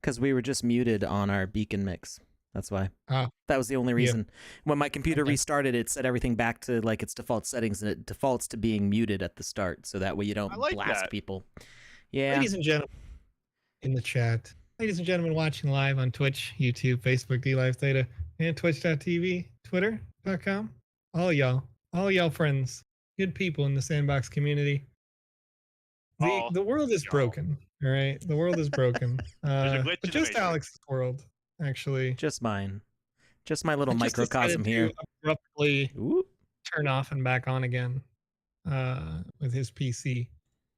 Because we were just muted on our beacon mix. That's why. Oh. That was the only reason. When my computer Okay. restarted, it set everything back to like its default settings, and it defaults to being muted at the start, so that way you don't blast people. Yeah. Ladies and gentlemen in the chat, ladies and gentlemen watching live on Twitch, YouTube, Facebook, DLive Theta, and Twitch.tv, Twitter.com, all y'all friends, good people in the Sandbox community. The world is broken, all right? The world is broken. But just Alex's world, actually. Just mine. Just my little microcosm here. Abruptly turn off and back on again with his PC.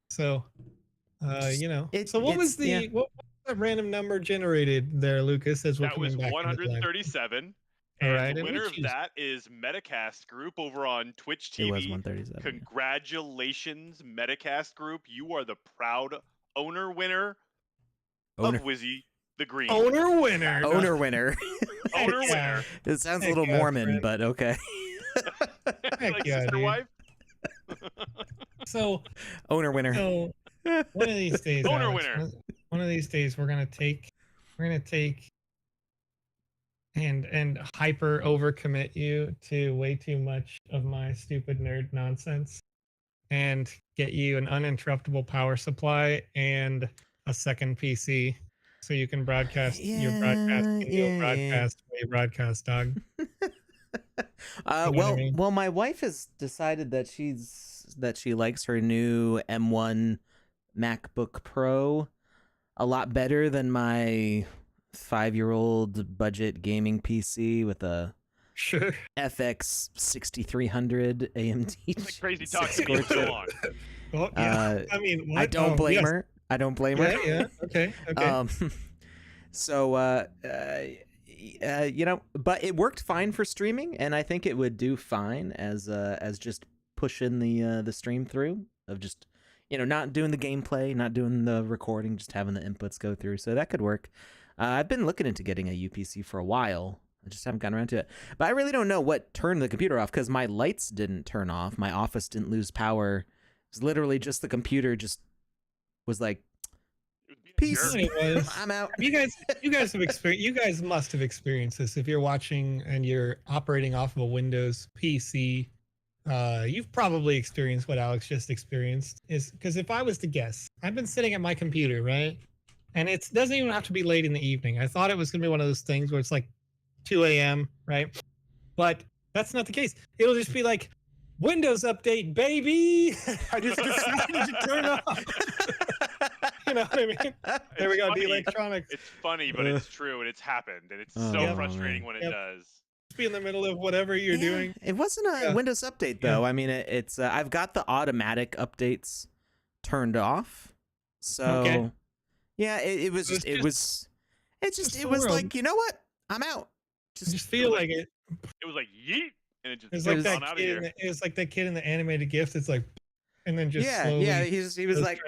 So, you know. So what was the what was that random number generated there, Lucas? As we're that was coming back 137. All And right, the winner of that is Metacast Group over on Twitch TV. It was 137. Congratulations, Metacast Group. You are the proud winner of Wizzy the Green. Owner winner. Owner winner. Owner winner. It sounds a little Mormon, but okay. Like sister wife. So owner winner. So one of these days, owner Alex, winner. One of these days, we're gonna take and hyper overcommit you to way too much of my stupid nerd nonsense, and get you an uninterruptible power supply and a second PC, so you can broadcast your broadcast. You'll broadcast your broadcast, dog. Well, my wife has decided that she likes her new M1 MacBook Pro a lot better than my 5-year-old budget gaming PC with a FX 6300 AMD. It's crazy talking to me so long. Well, yeah. I mean, what? I don't blame her. I don't blame her. Yeah. Okay. So, you know, but it worked fine for streaming, and I think it would do fine as just pushing the stream through of just, you know, not doing the gameplay, not doing the recording, just having the inputs go through. So that could work. I've been looking into getting a UPC for a while. I just haven't gotten around to it. But I really don't know what turned the computer off, because my lights didn't turn off. My office didn't lose power. It was literally just the computer just was like, peace. I'm out. You guys have experienced. You guys must have experienced this. If you're watching and you're operating off of a Windows PC, you've probably experienced what Alex just experienced. Is because if I was to guess, I've been sitting at my computer, right? And it doesn't even have to be late in the evening. I thought it was gonna be one of those things where it's like 2 a.m., right? But that's not the case. It'll just be like, Windows update, baby. I just decided to turn off. You know what I mean? There we go. The electronics. It's funny, but it's true, and it's happened, and it's so frustrating when it does. Just be in the middle of whatever you're doing. It wasn't a Windows update though. I mean, it's I've got the automatic updates turned off. So yeah, it was like, you know what? I'm out. Just feel like it. It was like yeet, and it just was like that kid. It was like that kid in the animated GIF. It's like, and then just slowly, he was like,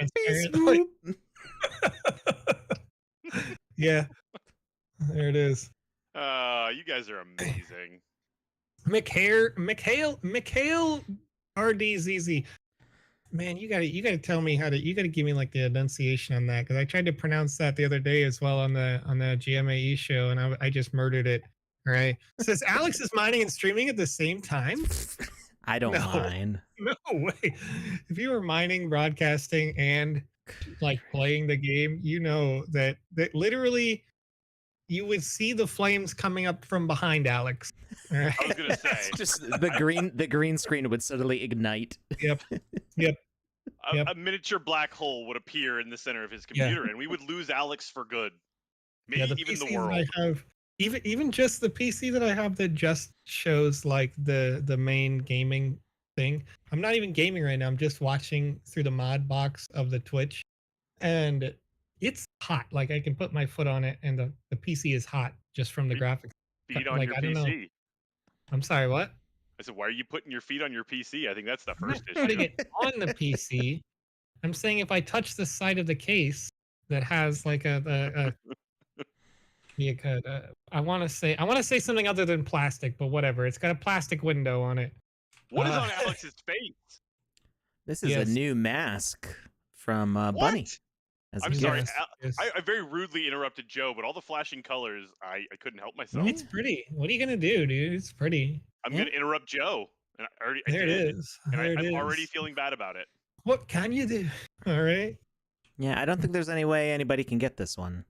yeah, there it is. You guys are amazing. Mikhail RDZZ. Man, you gotta tell me you gotta give me like the enunciation on that, because I tried to pronounce that the other day as well on the GMAE show, and I just murdered it. All right. It says Alex is mining and streaming at the same time. I don't mind. No way. If you were mining, broadcasting, and like playing the game, you know that literally you would see the flames coming up from behind Alex. Right? I was gonna say, just the green screen would suddenly ignite. Yep. A miniature black hole would appear in the center of his computer, and we would lose Alex for good. Maybe even the world. I have, even just the PC that I have that just shows like the main gaming thing. I'm not even gaming right now. I'm just watching through the mod box of the Twitch, and it's hot. Like I can put my foot on it, and the PC is hot just from the graphics. Feet on your PC. I'm sorry, what? I said, why are you putting your feet on your PC? I think that's the first issue. I'm putting it on the PC. I'm saying if I touch the side of the case that has like I want to say something other than plastic, but whatever. It's got a plastic window on it. What is on Alex's face? This is a new mask from Bunny. as a I'm gift. sorry. Yes. I very rudely interrupted Joe, but all the flashing colors, I couldn't help myself. It's pretty. What are you gonna do, dude? It's pretty. I'm gonna interrupt Joe, and I There it did, is. and There it I'm is. already feeling bad about it. What can you do? All right. Yeah, I don't think there's any way anybody can get this one.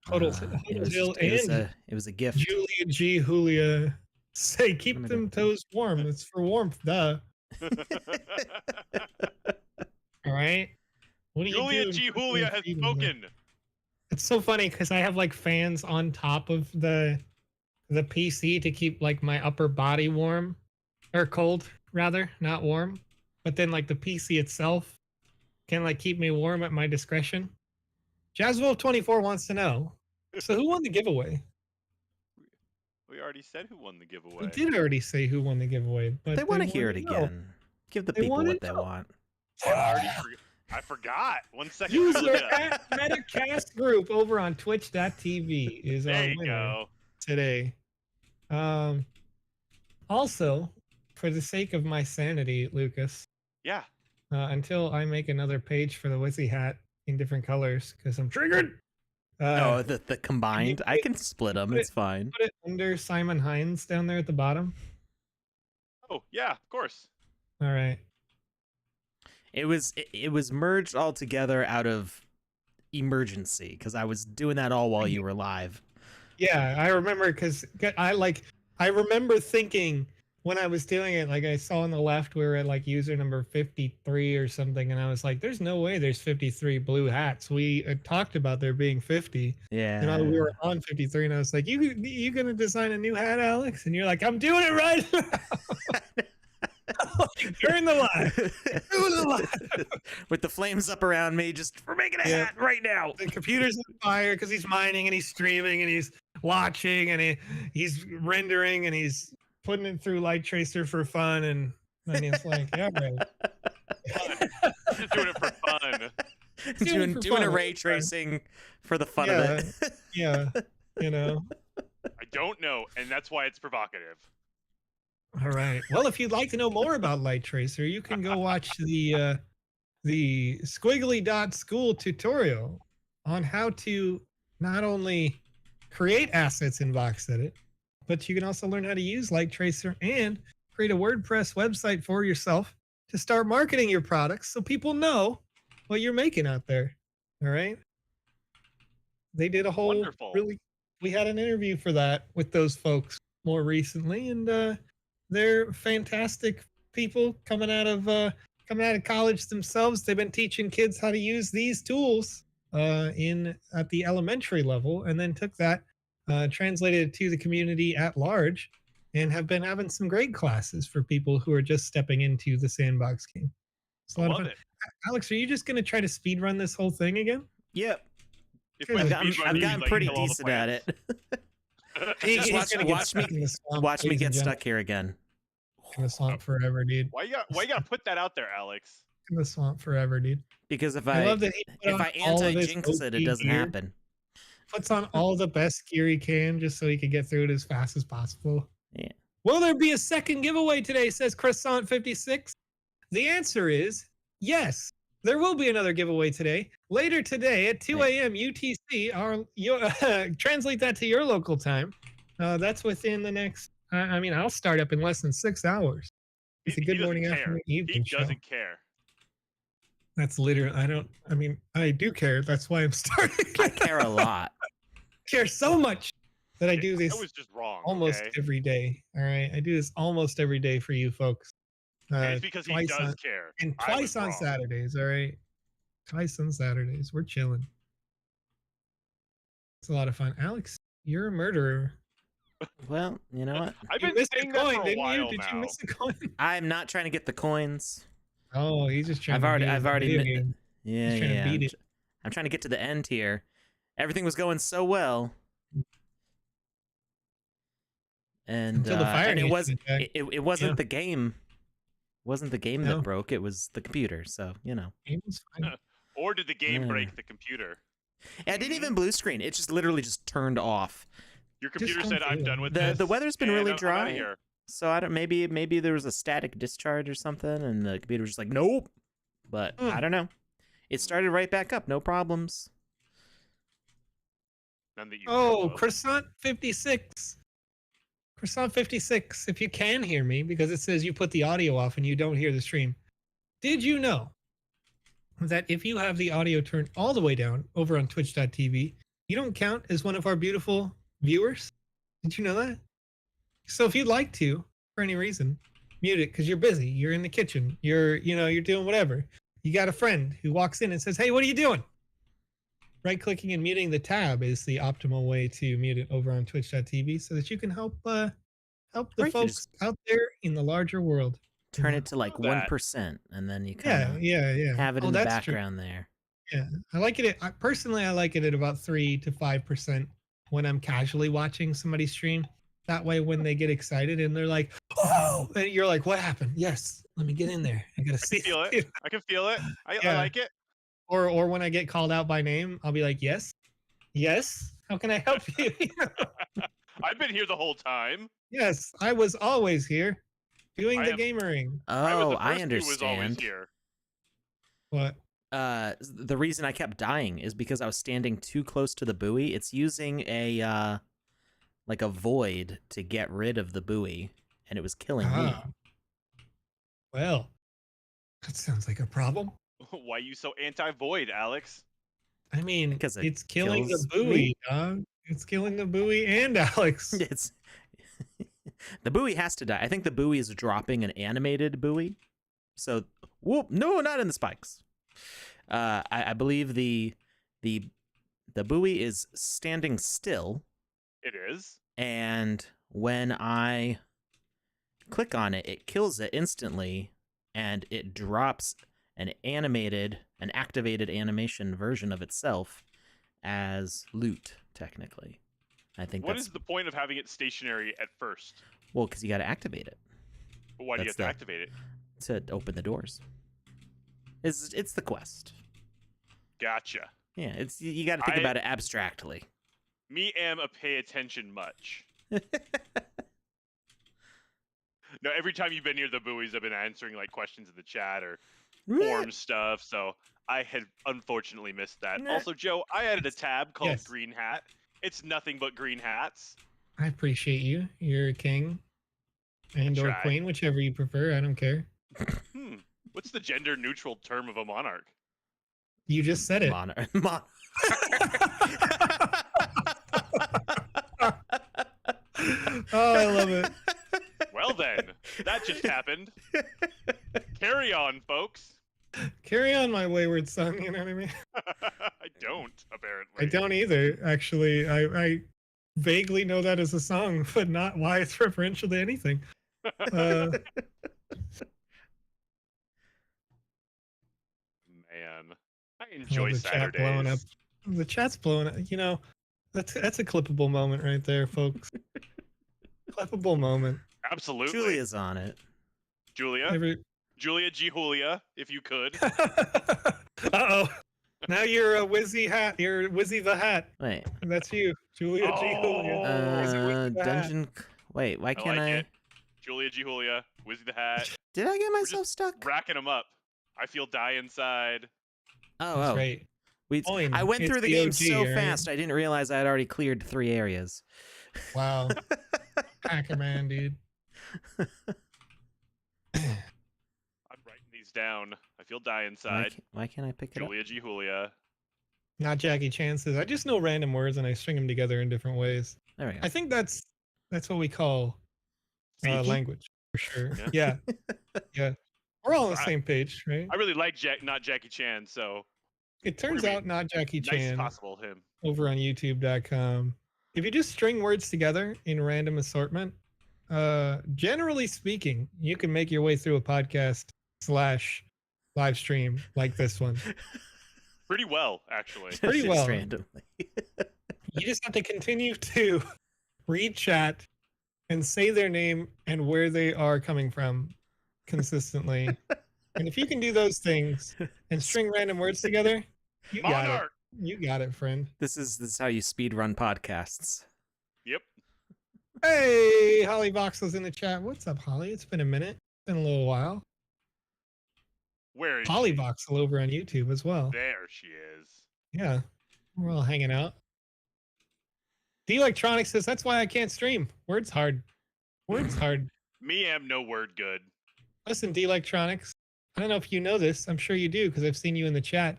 Total It was Hill just- and it was a gift. Julia G. Julia say keep Limited. them toes warm. It's for warmth, duh. All right. What do you Julia do? G. Julia has spoken. It's so funny because I have like fans on top of the PC to keep like my upper body warm or cold rather, not warm. But then like the PC itself can like keep me warm at my discretion. Jazzwolf24 wants to know. So who won the giveaway? We already said who won the giveaway. We did already say who won the giveaway, but They want to hear it know. again. Give the They people wanna what they know. want. I forgot. 1 second. User at Metacast Group over on Twitch.tv is There our you winner go. today. Also, for the sake of my sanity, Lucas, Yeah. until I make another page for the Wizzy hat in different colors, because I'm triggered. Oh, the combined? I can split them. put It's fine. Put it under Simon Hines down there at the bottom. Oh, yeah, of course. All right. It was merged all together out of emergency because I was doing that all while you were live. Yeah, I remember because I remember thinking when I was doing it, like I saw on the left we were at like user number 53 or something, and I was like, "There's no way there's 53 blue hats." We talked about there being 50, Yeah. and we were on 53, and I was like, "You gonna design a new hat, Alex?" And you're like, "I'm doing it right now." During the live. With the flames up around me, we're making a hat right now. The computer's on fire because he's mining and he's streaming and he's watching and he's rendering and he's putting it through Light Tracer for fun. And he's like, yeah, right. Just doing it for fun. doing a ray tracing for the fun of it. Yeah, you know. I don't know, and that's why it's provocative. All right. Well, if you'd like to know more about Light Tracer, you can go watch the Squiggly Dot School tutorial on how to not only create assets in VoxEdit, but you can also learn how to use Light Tracer and create a WordPress website for yourself to start marketing your products so people know what you're making out there. All right. They did a whole we had an interview for that with those folks more recently, and they're fantastic people coming out of college themselves. They've been teaching kids how to use these tools at the elementary level, and then took that, translated it to the community at large, and have been having some great classes for people who are just stepping into the Sandbox game. It's a lot of fun. Alex, are you just going to try to speed run this whole thing again? Yep. I've gotten pretty decent at it. Watch me get stuck here again. In the swamp forever, dude. Why you gotta put that out there, Alex? In the swamp forever, dude. Because if I anti-jinx it doesn't happen. Puts on all the best gear he can just so he can get through it as fast as possible. Yeah. Will there be a second giveaway today? Says Croissant56. The answer is yes. There will be another giveaway today. Later today at 2 a.m. UTC. Translate that to your local time. That's within the next. I'll start up in less than 6 hours. It's a good morning, afternoon, evening show. He doesn't care. That's literally. I do care. That's why I'm starting. I care a lot. I care so much that I do this. That was just wrong. Almost every day. All right, I do this almost every day for you folks. It's because he does care. And twice on Saturdays, all right? Twice on Saturdays. We're chilling. It's a lot of fun. Alex, you're a murderer. Well, you know what? I've been saying that for a while Did now. you miss a coin? I'm not trying to get the coins. Oh, he's just trying I've already He's trying to beat it. I'm trying to get to the end here. Everything was going so well. And Until the fire and it wasn't Yeah. the game. It wasn't the game No. that broke, it was the computer, so you know. Game was fine. Or did the game break the computer? And I didn't even blue screen. It just literally just turned off. Your computer Just said, don't "I'm do done it. with The this." the weather's been and really I'm outta dry. here. So I don't maybe there was a static discharge or something and the computer was just like, nope. But I don't know. It started right back up, no problems. None that you Oh, know of. Croissant 56. Croissant 56, if you can hear me, because it says you put the audio off and you don't hear the stream. Did you know that if you have the audio turned all the way down over on twitch.tv, you don't count as one of our beautiful viewers? Did you know that? So if you'd like to, for any reason, mute it because you're busy, you're in the kitchen, you're doing whatever. You got a friend who walks in and says, "Hey, what are you doing?" Right-clicking and muting the tab is the optimal way to mute it over on twitch.tv so that you can help the Or you folks out there in the larger world. Turn it to like that. 1%, and then you kind of Yeah. have it in the that's true. background there. Yeah, I like it. Personally, I like it at about 3 to 5% when I'm casually watching somebody stream. That way, when they get excited and they're like, "Oh," and you're like, "What happened?" Yes, let me get in there. I gotta see. Feel it. I can feel it. I like it. Or when I get called out by name, I'll be like, "Yes, how can I help you?" I've been here the whole time. Yes, I was always here doing the am- gamering. Oh, I I was the first who was always understand. here. What? The reason I kept dying is because I was standing too close to the buoy. It's using a like a void to get rid of the buoy, and it was killing me. Well, that sounds like a problem. Why you so anti-void, Alex? I mean, Because it's killing the kills buoy, me. dog. It's killing the buoy and Alex. It's the buoy has to die. I think the buoy is dropping an animated buoy. So, whoop! No, not in the spikes. I believe the buoy is standing still. It is. And when I click on it, it kills it instantly, and it drops an activated animation version of itself as loot, technically. I think What is the point of having it stationary at first? Well, because you got to activate it. But why do you have to activate it? To open the doors. It's the quest. Gotcha. Yeah, you got to think about it abstractly. Me am a pay attention much. No, every time you've been near the buoys, I've been answering like questions in the chat or forum stuff. So I had unfortunately missed that. Nah. Also, Joe, I added a tab called Yes. Green Hat. It's nothing but green hats. I appreciate you. You're a king and or Try. queen, whichever you prefer. I don't care. What's the gender neutral term of a monarch? You just said it. Oh, I love it. Well then, that just happened. Carry on, folks. Carry on, my wayward son. You know what I mean? I don't, apparently. I don't either, actually. I vaguely know that as a song, but not why it's referential to anything. Man, I enjoy the chat blowing up. Saturdays. The chat's blowing up. You know, that's a clippable moment right there, folks. Clippable moment. Absolutely. Julia's on it. Julia G. Julia, if you could. Uh-oh. Now you're a Wizzy Hat. You're Wizzy the Hat. Wait. That's you. Julia G. Julia. Dungeon. Wait, why can't I? It. Julia G. Julia, Wizzy the Hat. Did I get myself stuck? Racking them up. I feel die inside. Oh. Right. I went through the game so fast, I didn't realize I had already cleared 3 areas. Wow. Hacker-man, dude. I'm writing these down. I feel die inside. Why can't I pick it up? Julia G. Julia. Not Jackie Chan says. I just know random words and I string them together in different ways. There we go. I think that's what we call language for sure. Yeah. Yeah. We're all on the same page, right? I really like not Jackie Chan, so it turns out not Jackie nice Chan. as possible him. Over on YouTube.com. If you just string words together in random assortment, generally speaking, you can make your way through a podcast / live stream like this one. Pretty well, actually. Pretty well. Randomly. You just have to continue to read chat and say their name and where they are coming from consistently. And if you can do those things and string random words together, you got it. You got it, friend. This is how you speed run podcasts. Yep. Hey, Holly Voxel's in the chat. What's up, Holly? It's been a minute. Been a little while. Where is Polly she? Voxel over on YouTube as well. There she is. Yeah, we're all hanging out. The Electronic says that's why I can't stream. Words hard. Words hard. Me am no word good. Listen, D Electronics. I don't know if you know this. I'm sure you do because I've seen you in the chat.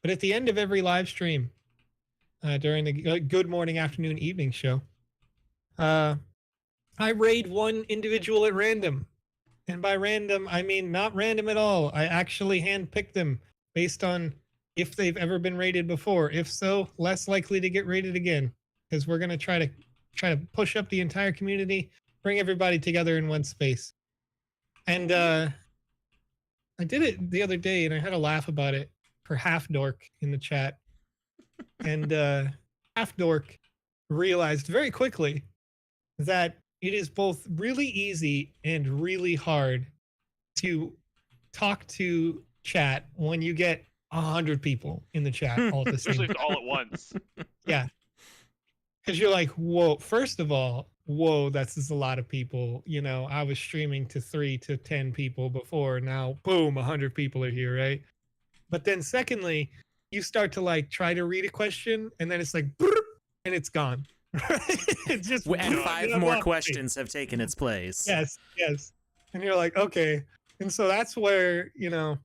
But at the end of every live stream, during the good morning, afternoon, evening show, I raid one individual at random. And by random, I mean not random at all. I actually handpick them based on if they've ever been raided before. If so, less likely to get raided again. Because we're gonna try to push up the entire community, bring everybody together in one space. And I did it the other day, and I had a laugh about it for HalfDork in the chat. And HalfDork realized very quickly that it is both really easy and really hard to talk to chat when you get 100 people in the chat all at the same Especially time. if it's all at once. Yeah. Because you're like, whoa, first of all, whoa, that's just a lot of people. You know, I was streaming to 3 to 10 people before. Now, boom, 100 people are here, right? But then secondly, you start to like try to read a question and then it's like, and it's gone. It's just And 5 more questions have taken its place. Yes. And you're like, okay. And so that's where, you know,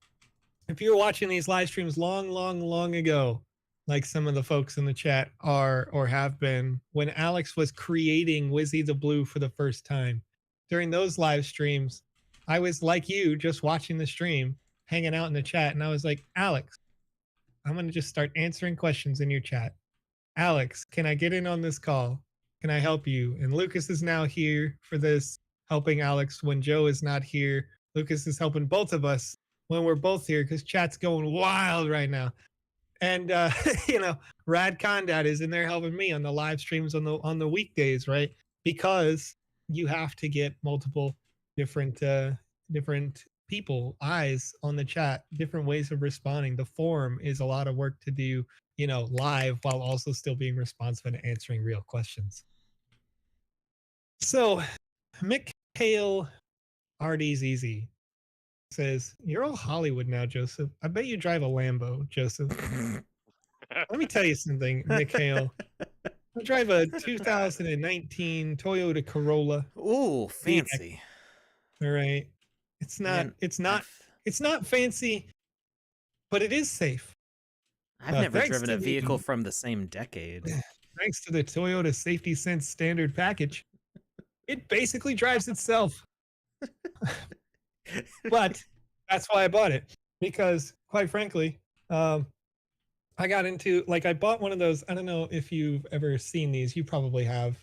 if you're watching these live streams long ago, like some of the folks in the chat are or have been, when Alex was creating Wizzy the Blue for the first time, during those live streams, I was like you, just watching the stream, hanging out in the chat, and I was like, Alex, I'm going to just start answering questions in your chat. Alex, can I get in on this call? Can I help you? And Lucas is now here for this, helping Alex when Joe is not here. Lucas is helping both of us when we're both here because chat's going wild right now. And you know, Rad Condat is in there helping me on the live streams on the weekdays, right? Because you have to get multiple different people eyes on the chat, different ways of responding. The forum is a lot of work to do, you know, live while also still being responsive and answering real questions. So Mikhail RD's easy says, you're all Hollywood now, Joseph. I bet you drive a Lambo, Joseph. Let me tell you something, Mikhail. I drive a 2019 Toyota Corolla. Ooh, fancy. All right. It's not fancy, but it is safe. I've never driven a vehicle from the same decade. Thanks to the Toyota Safety Sense standard package, it basically drives itself. But that's why I bought it, because quite frankly, I got into, like, I bought one of those. I don't know if you've ever seen these. You probably have.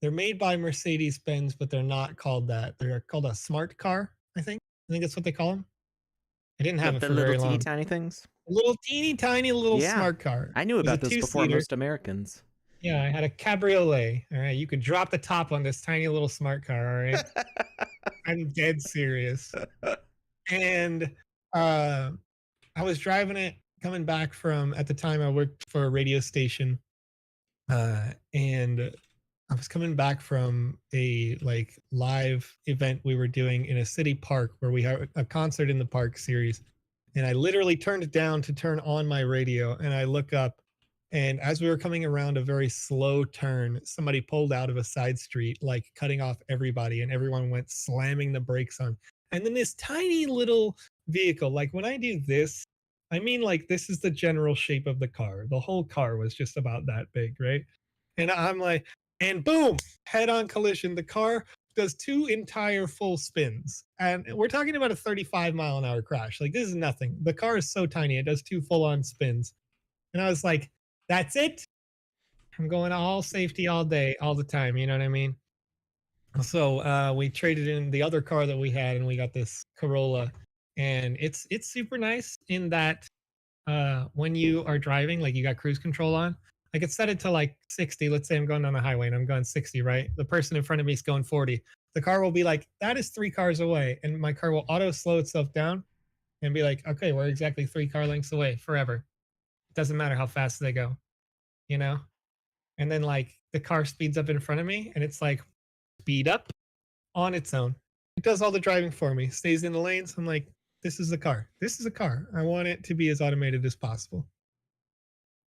They're made by Mercedes-Benz, but they're not called that. They're called a smart car, I think. I think that's what they call them. I didn't have it for very long. Little teeny things. A little teeny tiny little smart car. I knew about this before most Americans. Yeah, I had a cabriolet. All right, you could drop the top on this tiny little smart car. All right, I'm dead serious. And I was driving it coming back from, at the time I worked for a radio station, and I was coming back from a like live event we were doing in a city park where we had a concert in the park series. And I literally turned it down to turn on my radio, and I look up, and as we were coming around a very slow turn, somebody pulled out of a side street, like cutting off everybody, and everyone went slamming the brakes on. And then this tiny little vehicle, like when I do this, I mean, like, this is the general shape of the car. The whole car was just about that big, right? And I'm like, and boom, head-on collision. The car does 2 entire full spins. And we're talking about a 35-mile-an-hour crash. Like, this is nothing. The car is so tiny, it does 2 full-on spins. And I was like, that's it? I'm going all safety all day, all the time. You know what I mean? So we traded in the other car that we had, and we got this Corolla. And it's super nice in that when you are driving, like, you got cruise control on. I could set it to like 60. Let's say I'm going down the highway and I'm going 60, right? The person in front of me is going 40. The car will be like, that is 3 cars away. And my car will auto slow itself down and be like, okay, we're exactly 3 car lengths away forever. It doesn't matter how fast they go, you know? And then like the car speeds up in front of me and it's like, speed up on its own. It does all the driving for me, stays in the lanes. I'm like, this is a car. This is a car. I want it to be as automated as possible.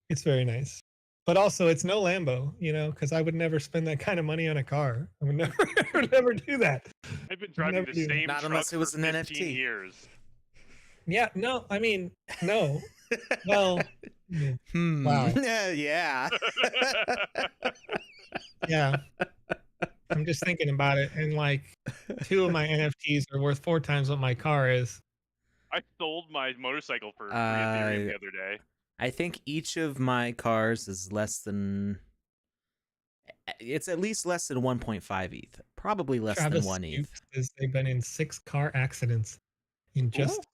It's very nice. But also, it's no Lambo, because I would never spend that kind of money on a car. I would never, I would never do that. I've been driving the same Not truck unless it was for an 15 NFT. years. Yeah, no, I mean, no. Well, wow. Yeah. Yeah. I'm just thinking about it, and like 2 of my NFTs are worth 4 times what my car is. I sold my motorcycle for 3 Ethereum the other day. I think each of my cars is less than. It's at least less than 1.5 ETH. Probably less Travis than 1 ETH. says they've been in 6 car accidents in just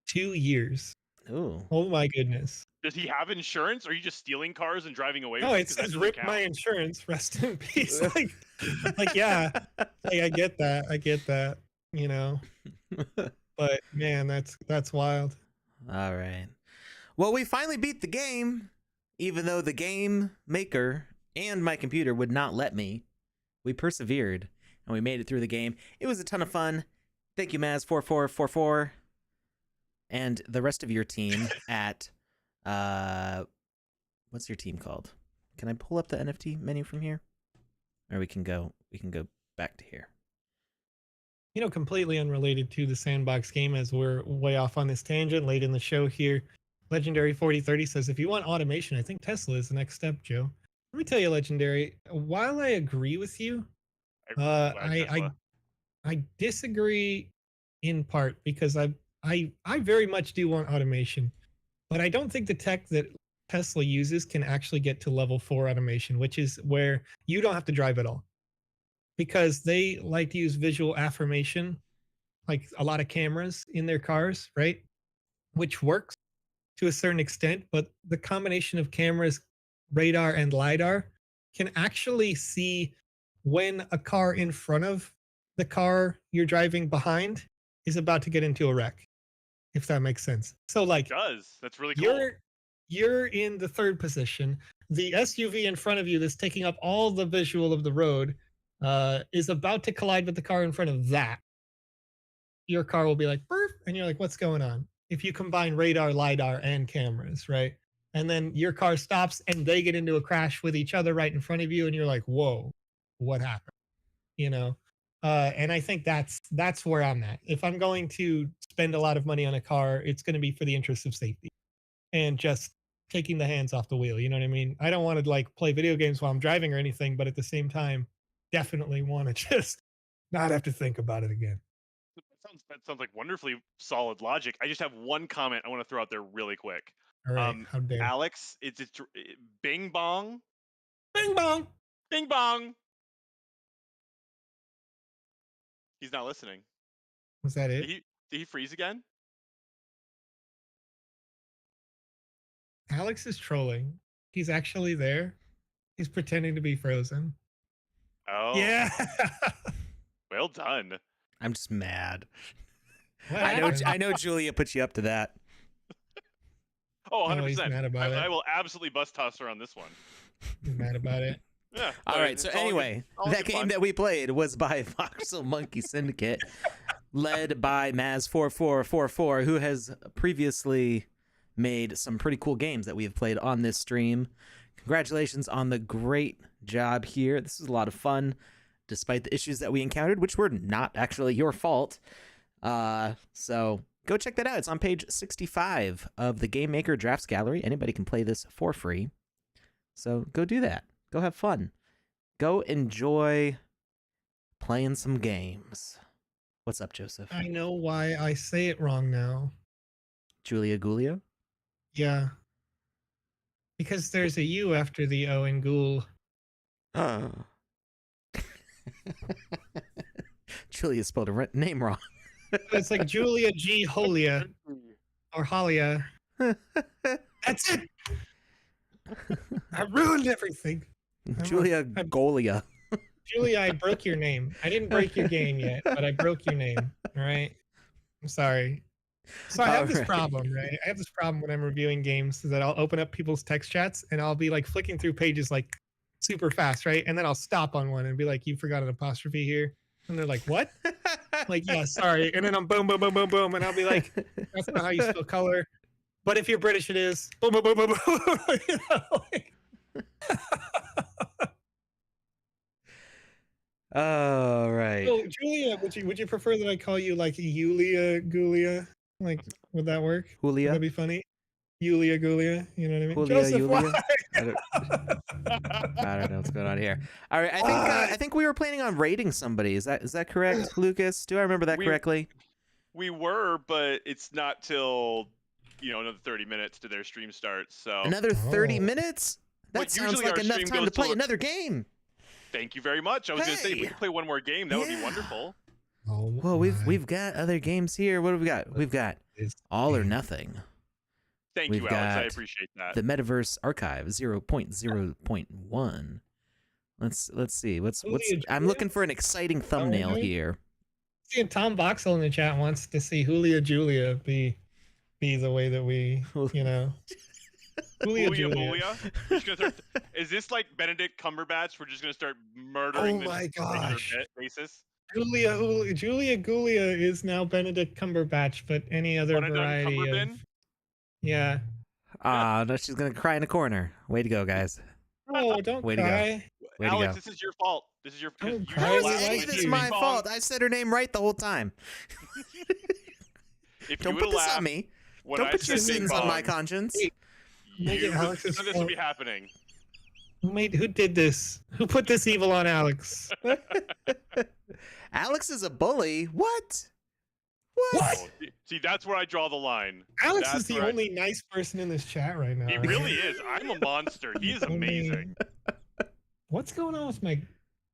2 years. Ooh. Oh my goodness. Does he have insurance? Or are you just stealing cars and driving away? No, with it 'Cause that says doesn't rip count. my insurance. Rest in peace. Like yeah. Like I get that. I get that. But man, that's wild. All right. Well, we finally beat the game, even though the game maker and my computer would not let me. We persevered and we made it through the game. It was a ton of fun. Thank you, Maz4444, and the rest of your team at what's your team called? Can I pull up the NFT menu from here? Or we can go back to here. Completely unrelated to the Sandbox game, as we're way off on this tangent late in the show here. Legendary 4030 says, if you want automation, I think Tesla is the next step, Joe. Let me tell you, Legendary, while I agree with you, I disagree in part, because I very much do want automation, but I don't think the tech that Tesla uses can actually get to level 4 automation, which is where you don't have to drive at all, because they like to use visual affirmation, like a lot of cameras in their cars, right? Which works to a certain extent, but the combination of cameras, radar, and LiDAR can actually see when a car in front of the car you're driving behind is about to get into a wreck, if that makes sense. So like, It does. That's really cool. You're in the 3rd position. The SUV in front of you that's taking up all the visual of the road is about to collide with the car in front of that. Your car will be like, burp, and you're like, what's going on? If you combine radar, LiDAR, and cameras, right? And then your car stops and they get into a crash with each other right in front of you, and you're like, whoa, what happened? And I think that's where I'm at. If I'm going to spend a lot of money on a car, it's going to be for the interest of safety and just taking the hands off the wheel. You know what I mean? I don't want to like play video games while I'm driving or anything, but at the same time, definitely want to just not have to think about it again. That sounds like wonderfully solid logic. I just have one comment I want to throw out there really quick. All right, how dare Alex, it's Bing Bong. Bing bong. Bing Bong. He's not listening. Was that it? Did he freeze again? Alex is trolling. He's actually there. He's pretending to be frozen. Oh. Yeah. Well done. I'm just mad. What I happened? know Julia put you up to that. Oh, 100%. he's mad about it. I will absolutely bust toss her on this one. He's mad about it. Yeah. All right. So anyway, that game that we played was by Voxel Monkey Syndicate, led by Maz4444, who has previously made some pretty cool games that we have played on this stream. Congratulations on the great job here. This was a lot of fun, despite the issues that we encountered, which were not actually your fault. So go check that out. It's on page 65 of the GameMaker Drafts Gallery. Anybody can play this for free. So go do that. Go have fun. Go enjoy playing some games. What's up, Joseph? I know why I say it wrong now. Julia Gulia? Yeah. Because there's a U after the O in ghoul. Julia spelled her name wrong. It's like Julia G. Holia. Or Halia. That's it. I ruined everything. Julia Golia. Julia, I broke your name. I didn't break your game yet, but I broke your name. All right. I'm sorry. So I have this problem, right? I have this problem when I'm reviewing games, is that I'll open up people's text chats and I'll be like flicking through pages like super fast, right? And then I'll stop on one and be like, you forgot an apostrophe here. And they're like, what? Like, yeah, sorry. And then I'm boom, boom, boom, boom, boom. And I'll be like, that's not how you spell color. But if you're British, it is. Boom, boom, boom, boom, boom. You know, like... All right. So, Julia, would you prefer that I call you like Yulia Gulia? Like, would that work? Would Julia. that be funny? Yulia Gulia, you know what I mean? Julia, Joseph, Yulia? why? I don't know what's going on here. All right, I think we were planning on raiding somebody. Is that correct, Lucas? Do I remember that correctly? We were, but it's not till another 30 minutes to their stream starts. So another 30 minutes? That sounds usually like our enough stream time goes to play till- another game. Thank you very much. I was going to say, if we Hey. could play one more game, that would be wonderful. Oh, Well, my. we've got other games here. What have we got? We've got All or Nothing. Thank We've you, Alex. I got appreciate that. The Metaverse Archive 0.0.1. Let's see. What's I'm looking for an exciting thumbnail here. See, Tom Voxel in the chat wants to see Julia Julia be the way that we, Julia Julia. Julia. We're just gonna start, is this like Benedict Cumberbatch? We're just gonna start murdering Oh my this on a regular gosh. basis. Julia Gulia is now Benedict Cumberbatch, but any other variety of... Yeah. No, she's gonna cry in a corner. Way to go, guys. Oh, don't Way to go. cry. Way to Alex, go. this is your fault. This is your Don't you cry. How is I any like of this you. my fault? I said her name right the whole time. If Don't you put would this laugh on me. when Don't I put your said sins bing on my bong, conscience. Make it none of Alex's this would fault. be happening. Who did this? Who put this evil on Alex? Alex is a bully. What? What? Oh, see, that's where I draw the line. Alex That's is the where I- only nice person in this chat right now. He really is. I'm a monster. He is I mean, amazing. what's going on with my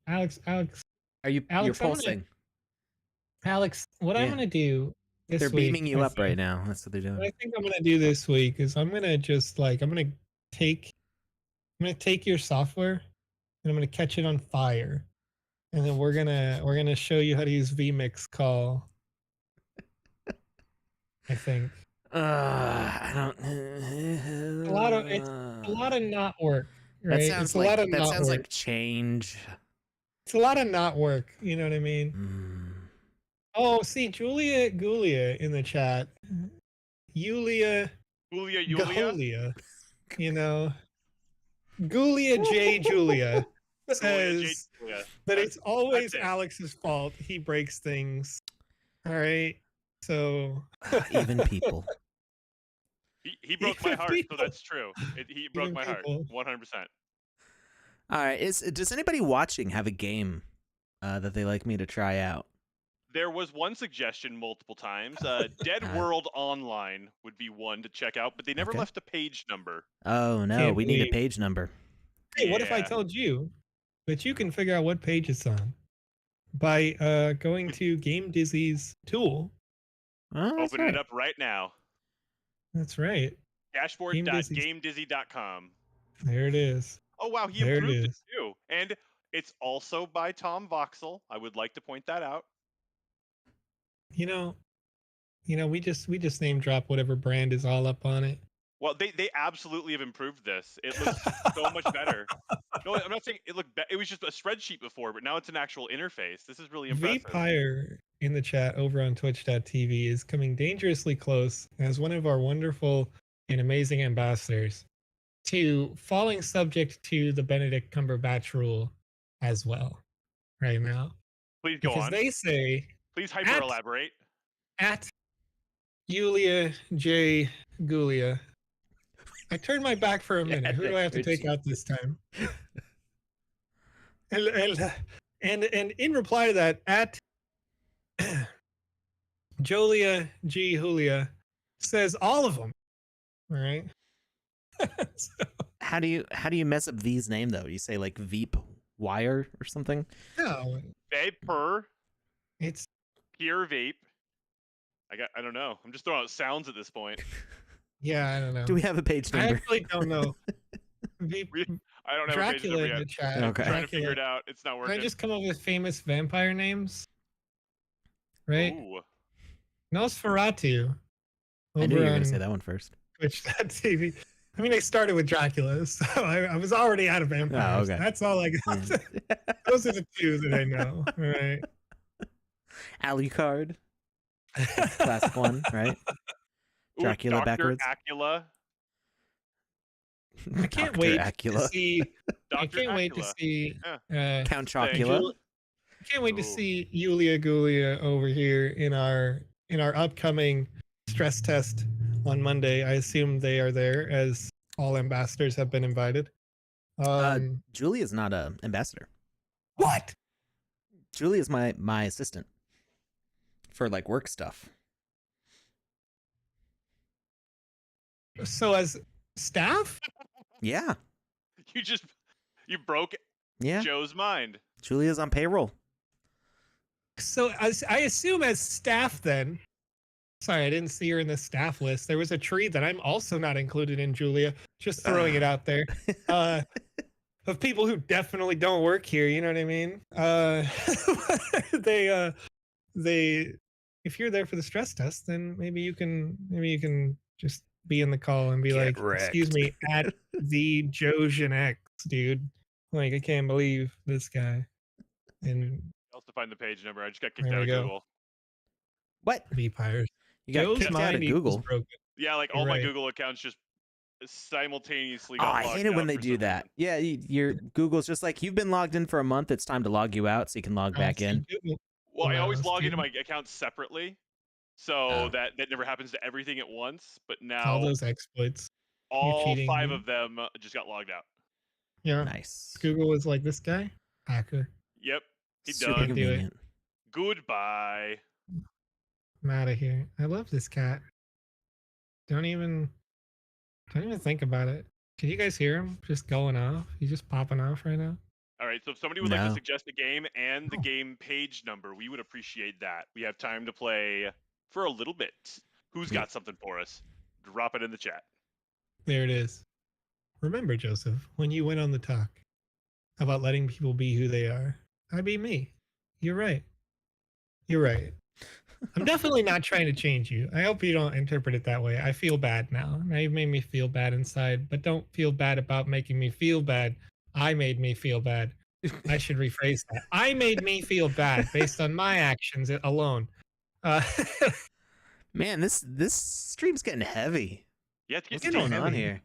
Alex? Are you? Alex, You're I'm gonna- pulsing. Alex, what I'm Yeah. gonna do this They're week, beaming you I up think- right now. That's what they're What I doing. think I'm gonna do this week is I'm gonna take your software and I'm gonna catch it on fire, and then we're gonna show you how to use vmix call. I think I don't. a lot of not work. Right? That sounds it's a lot of not work. like change. It's a lot of not work. You know what I mean? Mm. Oh, see, Julia Gulia in the chat. Julia Julia. Gaholia, you know. Gulia J. Julia says Julia. that it's always That's it. Alex's fault. He breaks things. All right. So Even people. He broke my Even heart, so people. that's true. He broke Even my heart, people. 100%. All right. Does anybody watching have a game that they like me to try out? There was one suggestion multiple times. Dead World Online would be one to check out, but they never Okay. left a page number. Oh no, Can't we need a believe- page number. hey, what if I Yeah. told you that you can figure out what page it's on by going to Game Dizzy's tool? Oh, that's Opening right. it up right now. That's right. Dashboard.GameDizzy.com. There it is. Oh wow, he There it improved it is. too. And it's also by Tom Voxel. I would like to point that out. You know, we just name drop whatever brand is all up on it. Well, they absolutely have improved this. It looks so much better. No, I'm not saying it looked. It was just a spreadsheet before, but now it's an actual interface. This is really impressive. Vpire in the chat over on twitch.tv is coming dangerously close as one of our wonderful and amazing ambassadors to falling subject to the Benedict Cumberbatch rule as well right now. Please go Because on. they say Please hyper elaborate. at Julia J. Gulia. I turned my back for a minute. Who do I have to take out this time? And in reply to that, at Jolia G. Julia says all of them. All right. So, How do you mess up V's name though? You say like Veep Wire or something? no, Vapor, it's pure vape. I don't know. I'm just throwing out sounds at this point. yeah. I don't know. Do we have a page I number? actually don't know. I don't have a page Dracula number in yet. the chat. Okay. I'm trying to figure Dracula. it out. It's not Can working. I just come up with famous vampire names? Right? Ooh. Nosferatu. I knew you were over gonna say on that one first. Twitch.tv. I mean, I started with Dracula, so I was already out of vampires. okay. That's all I got. Yeah. Those are the two that I know. All right. Alucard, classic one, right? Ooh, Dracula Dr. backwards. Acula. I can't Dr. wait to Acula. see. I Dr. can't wait to Acula. see. Yeah. Count Thank Chocula. you. I can't wait to Ooh. see Yulia Gulia over here in our upcoming stress test on Monday. I assume they are there as all ambassadors have been invited. Julie is not a ambassador. What? Julie is my assistant for like work stuff. So as staff? Yeah. You broke Yeah. Joe's mind. Julie is on payroll. So I assume as staff then. Sorry, I didn't see her in the staff list. There was a tree that I'm also not included in, Julia. Just throwing it out there. Of people who definitely don't work here, you know what I mean? They if you're there for the stress test, then maybe you can just be in the call and be Get like, wrecked. excuse me, at the Josian X, dude. Like, I can't believe this guy. And I'll have to find the page number. I just got kicked there out we of go. Google. What? Vampires. You got Joe's kicked out of mind equals Google? broken. Yeah, like You're all my right. Google accounts just simultaneously Oh, got I logged hate it when out they for do some that. reason. Yeah, your Google's just like, you've been logged in for a month. It's time to log you out so you can log back See, in. Google- Well, I always Let's log do into my accounts separately, so Oh. that never happens to everything at once. But all now those exploits. all cheating, 5 dude. of them just got logged out. Yeah. Nice. Google was like, this guy? Hacker. Yep, he Super done. Can't do it. convenient. Goodbye. I'm out of here. I love this cat. Don't even think about it. Can you guys hear him just going off? He's just popping off right now. All right, so if somebody would like to No. suggest a game and the Oh. game page number, we would appreciate that. We have time to play for a little bit. Who's got something for us? Drop it in the chat. There it is. Remember, Joseph, when you went on the talk about letting people be who they are, I be me. You're right. You're right. I'm definitely not trying to change you. I hope you don't interpret it that way. I feel bad now. Now you've made me feel bad inside, but don't feel bad about making me feel bad. I made me feel bad. I should rephrase that. I made me feel bad based on my actions alone. Man, this stream's getting heavy. Yeah, it's What's getting going on heavy. here?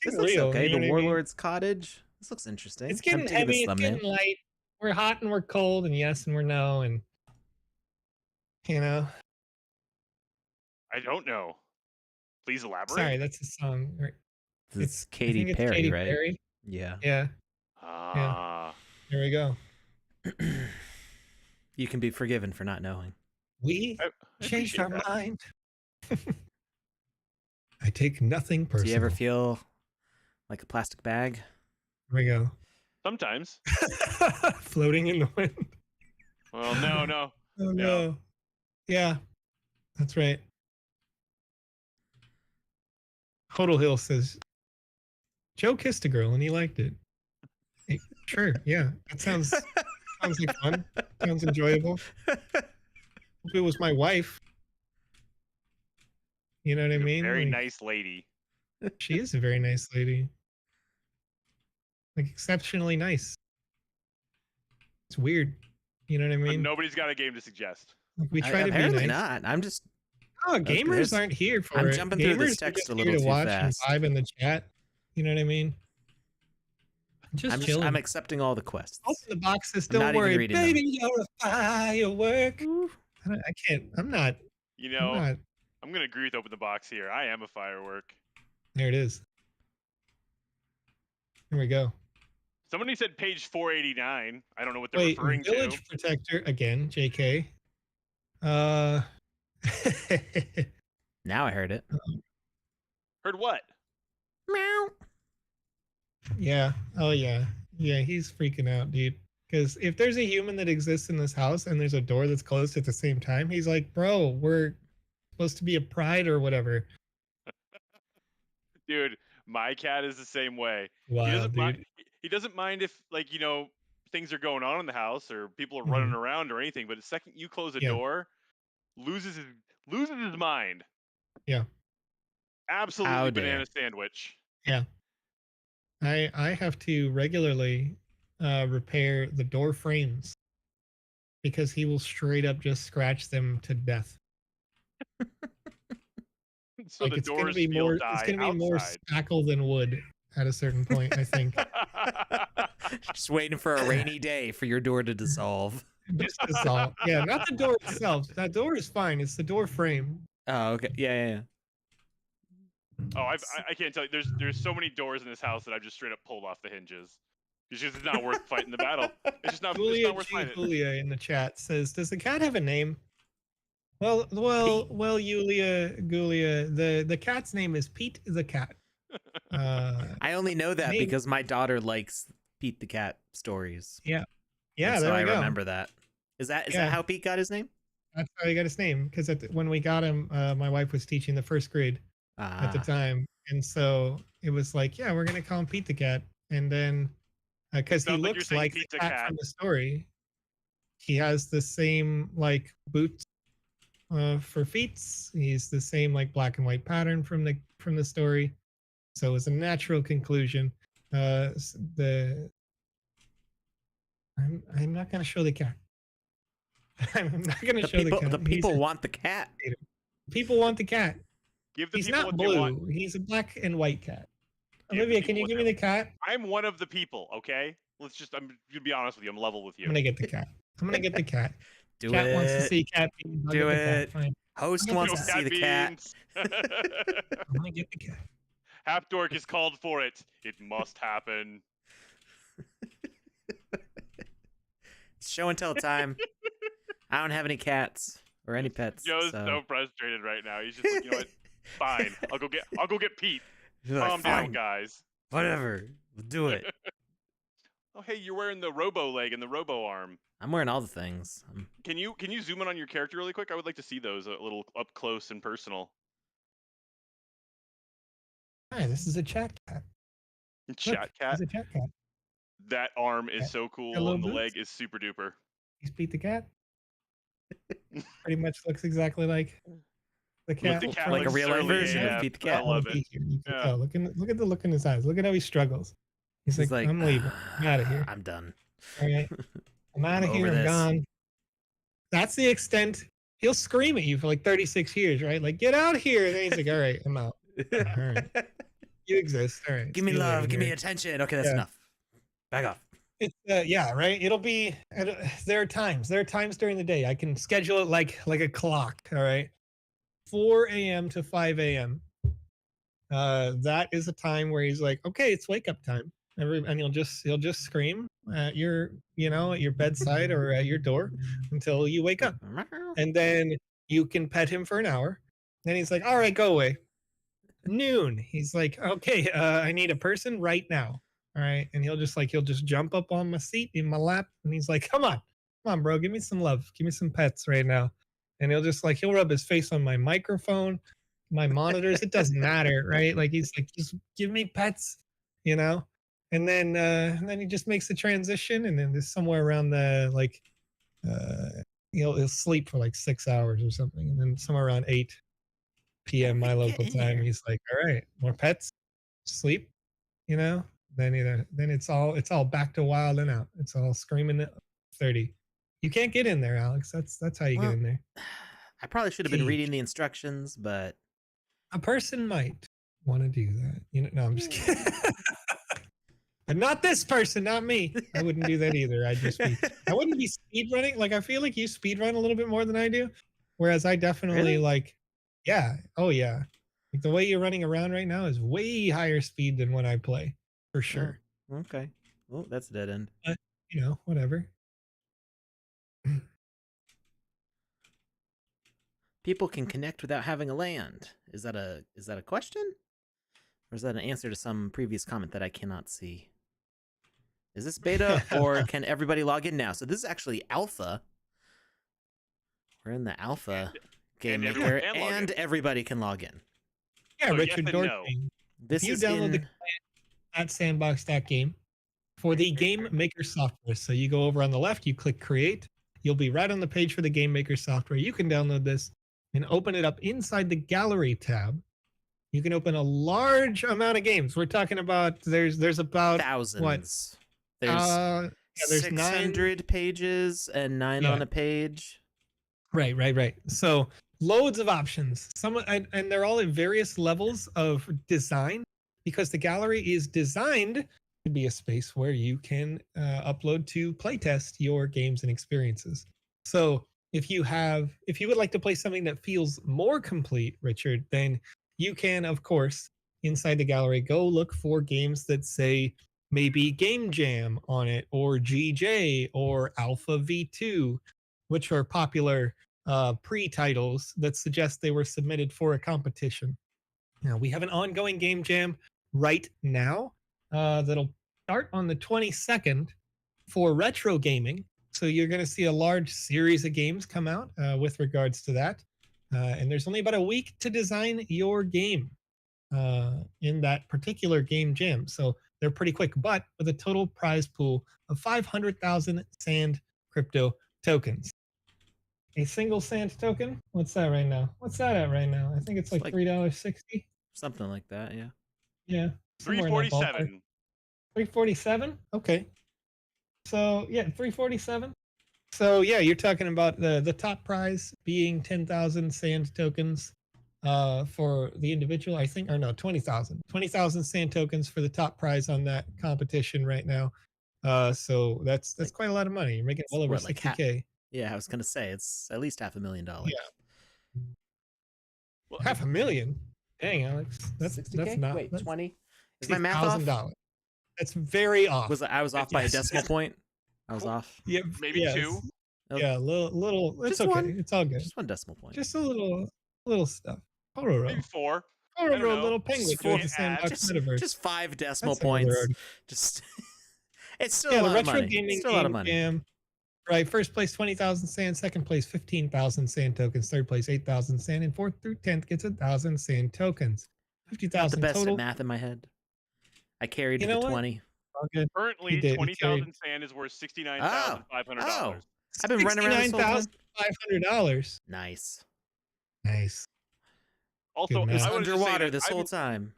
This getting looks real, okay. you know The what I mean? Warlord's Cottage. This looks interesting. It's I'm getting digging heavy. this It's thumbnail. getting light. We're hot and we're cold, and yes and we're no, and you know. I don't know. Please elaborate. Sorry, that's a song. Right? This is I Katy think it's Perry, Katy right? Perry. Yeah. Yeah, Ah, there we go. You can be forgiven for not knowing. We I changed appreciate our that. mind. I take nothing personal. Do you ever feel like a plastic bag? Here we go. Sometimes. Floating in the wind. Well, no. Oh No. no. Yeah, that's right. Hodel Hill says, Joe kissed a girl and he liked it. Hey, sure, yeah. That sounds like fun. Sounds enjoyable. If it was my wife. You know what I She's a mean? very Like, nice lady. she is a very nice lady. Like exceptionally nice. It's weird. You know what I But mean? nobody's got a game to suggest. Like, we try to be Apparently nice. not. I'm just Oh, gamers there's- aren't here for I'm it. jumping through this Gamers are text just a here little to too watch fast. and vibe in the chat. You know what I mean? Just chilling. I'm accepting all the quests. Open the boxes. I'm not Don't even worry, reading them. baby. You're a firework. I can't. I'm not. You I'm know, not. I'm gonna agree with open the box here. I am a firework. There it is. Here we go. Somebody said page 489. I don't know what they're Wait, referring Village to. Protector again. JK. Now I heard it. Heard what? Meow. Yeah. Oh yeah. Yeah. He's freaking out, dude. Because if there's a human that exists in this house and there's a door that's closed at the same time, he's like, bro, we're supposed to be a pride or whatever. Dude, my cat is the same way. Wow, he doesn't dude. mind. He doesn't mind if, like, you know, things are going on in the house or people are running around or anything. But the second you close a Yeah. door, loses his mind. Yeah. Absolutely How banana dare. sandwich. Yeah. I have to regularly repair the door frames because he will straight up just scratch them to death. So Like the it's gonna doors be feel more. die It's gonna be more outside. spackle than wood at a certain point, I think. Just waiting for a rainy day for your door to dissolve. Just dissolve. Yeah, not the door itself. That door is fine. It's the door frame. Oh, okay. Yeah. Oh, I can't tell you. There's so many doors in this house that I've just straight up pulled off the hinges. It's just not worth fighting the battle. It's just not. It's Julia not worth G. fighting. Julia in the chat says, "Does the cat have a name?" Well, Julia, the cat's name is Pete the cat. I only know that name- because my daughter likes Pete the Cat stories. Yeah, And so there we I go. remember that. Is that Yeah. how Pete got his name? That's how he got his name, because when we got him, my wife was teaching the first grade at the time, and so it was like, yeah, we're gonna call him Pete the cat, and then because he Sounds like you're looks saying like the Pete the cat cat. from the story, he has the same like boots for feet. He's the same like black and white pattern from the story, so it's a natural conclusion. I'm not gonna show the cat. I'm not gonna show the cat. The people want the cat. People want the cat. Give the He's people not what they want. blue. He's a black and white cat. Give the Olivia, can people you what give they me the cat? I'm one of the people. Okay. I'm gonna be honest with you. I'm level with you. I'm gonna get the cat. I'm gonna get the cat. Do Cat it. wants to see cat beans. I'll Do get the it. cat. Fine. Host I'll get wants the to cat. see the cat. Beans. I'm gonna get the cat. HalfDork is called for it. It must happen. It's show and tell time. I don't have any cats or any pets. Joe's so frustrated right now. He's just like, you know what? Fine. I'll go get Pete. He's like, Calm down, "Fine, guys. whatever. We'll do it." Oh, hey, you're wearing the robo leg and the robo arm. I'm wearing all the things. Can you zoom in on your character really quick? I would like to see those a little up close and personal. Hi, this is a chat cat. Chat cat. It's a chat cat. That arm is Yeah. so cool, Hello, and the boots. leg is super duper. He's Pete the cat. Pretty much looks exactly like the cat. the cat Like a looks real life surly version AF. of Pete the I Cat. love it. You can Yeah. tell. Look at the look in his eyes. Look at how he struggles. He's like, I'm leaving. I'm out of here. I'm done. All right. I'm out of I'm here. over I'm this. gone. That's the extent. He'll scream at you for like 36 years, right? Like, get out of here. And then he's like, all right, I'm out. All right. You exist. All right. Give me see you love. later, Give me Harry. attention. Okay, that's Yeah. enough. Back off. It's yeah, right. It'll be. There are times during the day I can schedule it like a clock. All right, 4 a.m. to 5 a.m. That is a time where he's like, okay, it's wake up time. And he'll just scream at your bedside or at your door until you wake up, and then you can pet him for an hour. Then he's like, all right, go away. Noon. He's like, okay, I need a person right now. All right. And he'll just jump up on my seat in my lap. And he's like, come on, bro. Give me some love. Give me some pets right now. And he'll rub his face on my microphone, my monitors. It doesn't matter. Right. Like, he's like, just give me pets, and then he just makes the transition. And then there's somewhere around he'll sleep for like 6 hours or something. And then somewhere around 8 p.m. my local time, he's like, all right, more pets, sleep, then it's all back to wild and out. It's all screaming at 30. You can't get in there, Alex. That's how you get in there. I probably should have been reading the instructions, but A person might want to do that. No, I'm just kidding. But not this person, not me. I wouldn't do that either. I wouldn't be speed running. Like, I feel like you speed run a little bit more than I do. Whereas I definitely Really? yeah. Oh yeah. Like, the way you're running around right now is way higher speed than when I play, for sure. Okay. Well, that's a dead end. But, whatever. People can connect without having a land. Is that a question? Or is that an answer to some previous comment that I cannot see? Is this beta or can everybody log in now? So this is actually alpha. We're in the alpha game and maker, everyone can log and in. everybody can log in. Yeah, So yes Richard and Dork. no. This You is download the in... client at Sandbox.game for the GameMaker software. So you go over on the left, you click create. You'll be right on the page for the GameMaker software. You can download this and open it up inside the gallery tab. You can open a large amount of games. We're talking about there's about thousands. what? There's there's 600 pages and 9 on a page. Right. So loads of options. And they're all at various levels of design, because the gallery is designed to be a space where you can upload to playtest your games and experiences. So if you would like to play something that feels more complete, Richard, then you can, of course, inside the gallery, go look for games that say maybe Game Jam on it, or GJ, or Alpha V2, which are popular pre-titles that suggest they were submitted for a competition. Now, we have an ongoing Game Jam right now that'll start on the 22nd for retro gaming. So you're going to see a large series of games come out with regards to that. And there's only about a week to design your game in that particular Game Jam. So they're pretty quick, but with a total prize pool of 500,000 Sand crypto tokens. A single Sand token? What's that right now? What's that at right now? I think it's like $3.60. Something like that, yeah. Yeah. $3.47. 347? Okay. So yeah, 347. So yeah, you're talking about the top prize being 10,000 Sand tokens for the individual, I think, or no, 20,000. 20,000 Sand tokens for the top prize on that competition right now. So that's quite a lot of money. You're making well over 60K. Yeah, I was gonna say it's at least $500,000. Yeah. Well, $500,000. Dang, Alex, that's 60K? that's not. Wait, that's 20? Is my math off? $1,000. That's very off. I was off by a decimal point? I was off. Yeah, Maybe two. Oh. Yeah, little. It's Just okay. one. It's all good. Just 1 decimal point. Just a little stuff. Maybe 4. Little penguin doing the Sandbox Metaverse. Just 5 decimal That's another points. already. Just it's still Yeah, a the lot of retro money. gaming Still a lot of game money. jam. Right, first place 20,000 Sand, second place 15,000 Sand tokens, third place 8,000 Sand, and fourth through 10th gets 1,000 Sand tokens. Not 50,000 the best total. at math in my head. I carried You the know what? 20. All good. Currently, 20,000 Sand is worth $69,500. Oh. I've been running around this whole time. $69,500. Nice. Nice. Also, Good math. I wanted to say Underwater that this I'm whole time.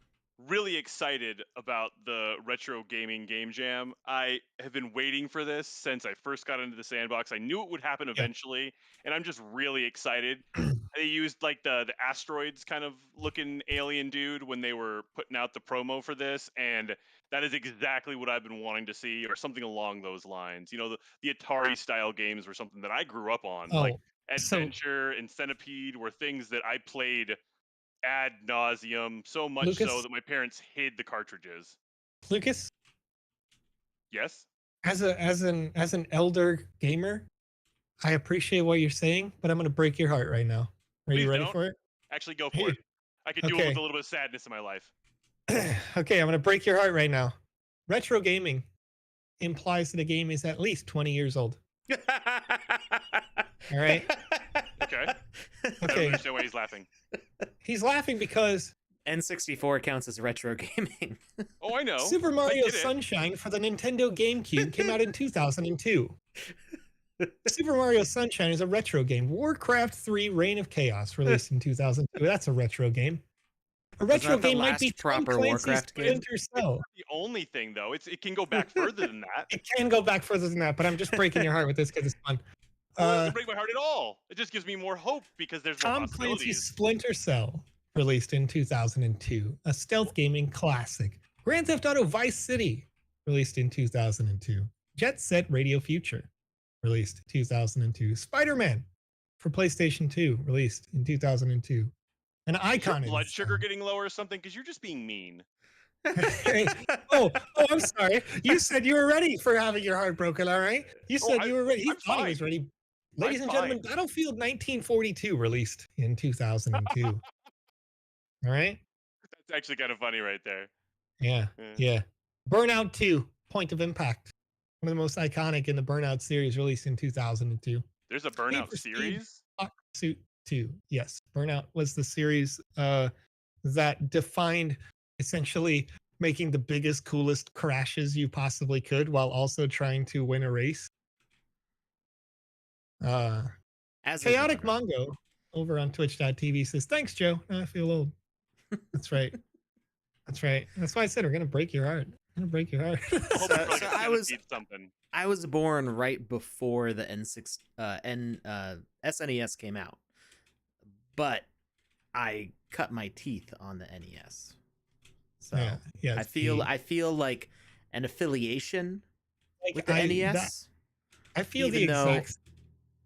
really excited about the retro gaming game jam. I have been waiting for this since I first got into the Sandbox. I knew it would happen eventually, and I'm just really excited. They used like the asteroids kind of looking alien dude when they were putting out the promo for this, and that is exactly what I've been wanting to see, or something along those lines. You know, the Atari style games were something that I grew up on. Like Adventure and Centipede were things that I played ad nauseum, so much so that my parents hid the cartridges. Lucas, Yes. as an elder gamer, I appreciate what you're saying, but I'm gonna break your heart right now. Are you ready for it? Actually, go for it. I could do it with a little bit of sadness in my life. Okay, I'm gonna break your heart right now. Retro gaming implies that a game is at least 20 years old. All right. Okay. I don't understand why he's laughing. He's laughing because N64 counts as retro gaming. Oh, I know. Super Mario Sunshine for the Nintendo GameCube came out in 2002. Super Mario Sunshine is a retro game. Warcraft 3 Reign of Chaos released in 2002. That's a retro game. A retro game might be proper Warcraft game. Splinter Cell. The only thing, though, it can go back further than that. It can go back further than that, but I'm just breaking your heart with this because it's fun. It doesn't break my heart at all. It just gives me more hope because there's more Tom possibilities. Clancy's Splinter Cell, released in 2002, a stealth gaming classic. Grand Theft Auto Vice City, released in 2002. Jet Set Radio Future, released 2002. Spider-Man for PlayStation 2, released in 2002. An icon. Is your blood sugar getting lower or something? Because you're just being mean. oh, I'm sorry. You said you were ready for having your heart broken, all right? You said you were ready. He thought he was ready. Ladies and gentlemen, Battlefield 1942, released in 2002. All right? That's actually kind of funny right there. Yeah. Burnout 2, Point of Impact. One of the most iconic in the Burnout series, released in 2002. There's a Burnout series? Suit 2. Yes. Burnout was the series that defined essentially making the biggest, coolest crashes you possibly could while also trying to win a race. Chaotic Mongo over on twitch.tv says, thanks, Joe. I feel old. That's right. That's right. That's why I said we're going to break your heart. gonna break your heart. I hope So- it's like so a I was- centipede something. I was born right before the SNES came out, but I cut my teeth on the NES. So yeah. I feel like an affiliation like, with the NES. I feel the even though exact.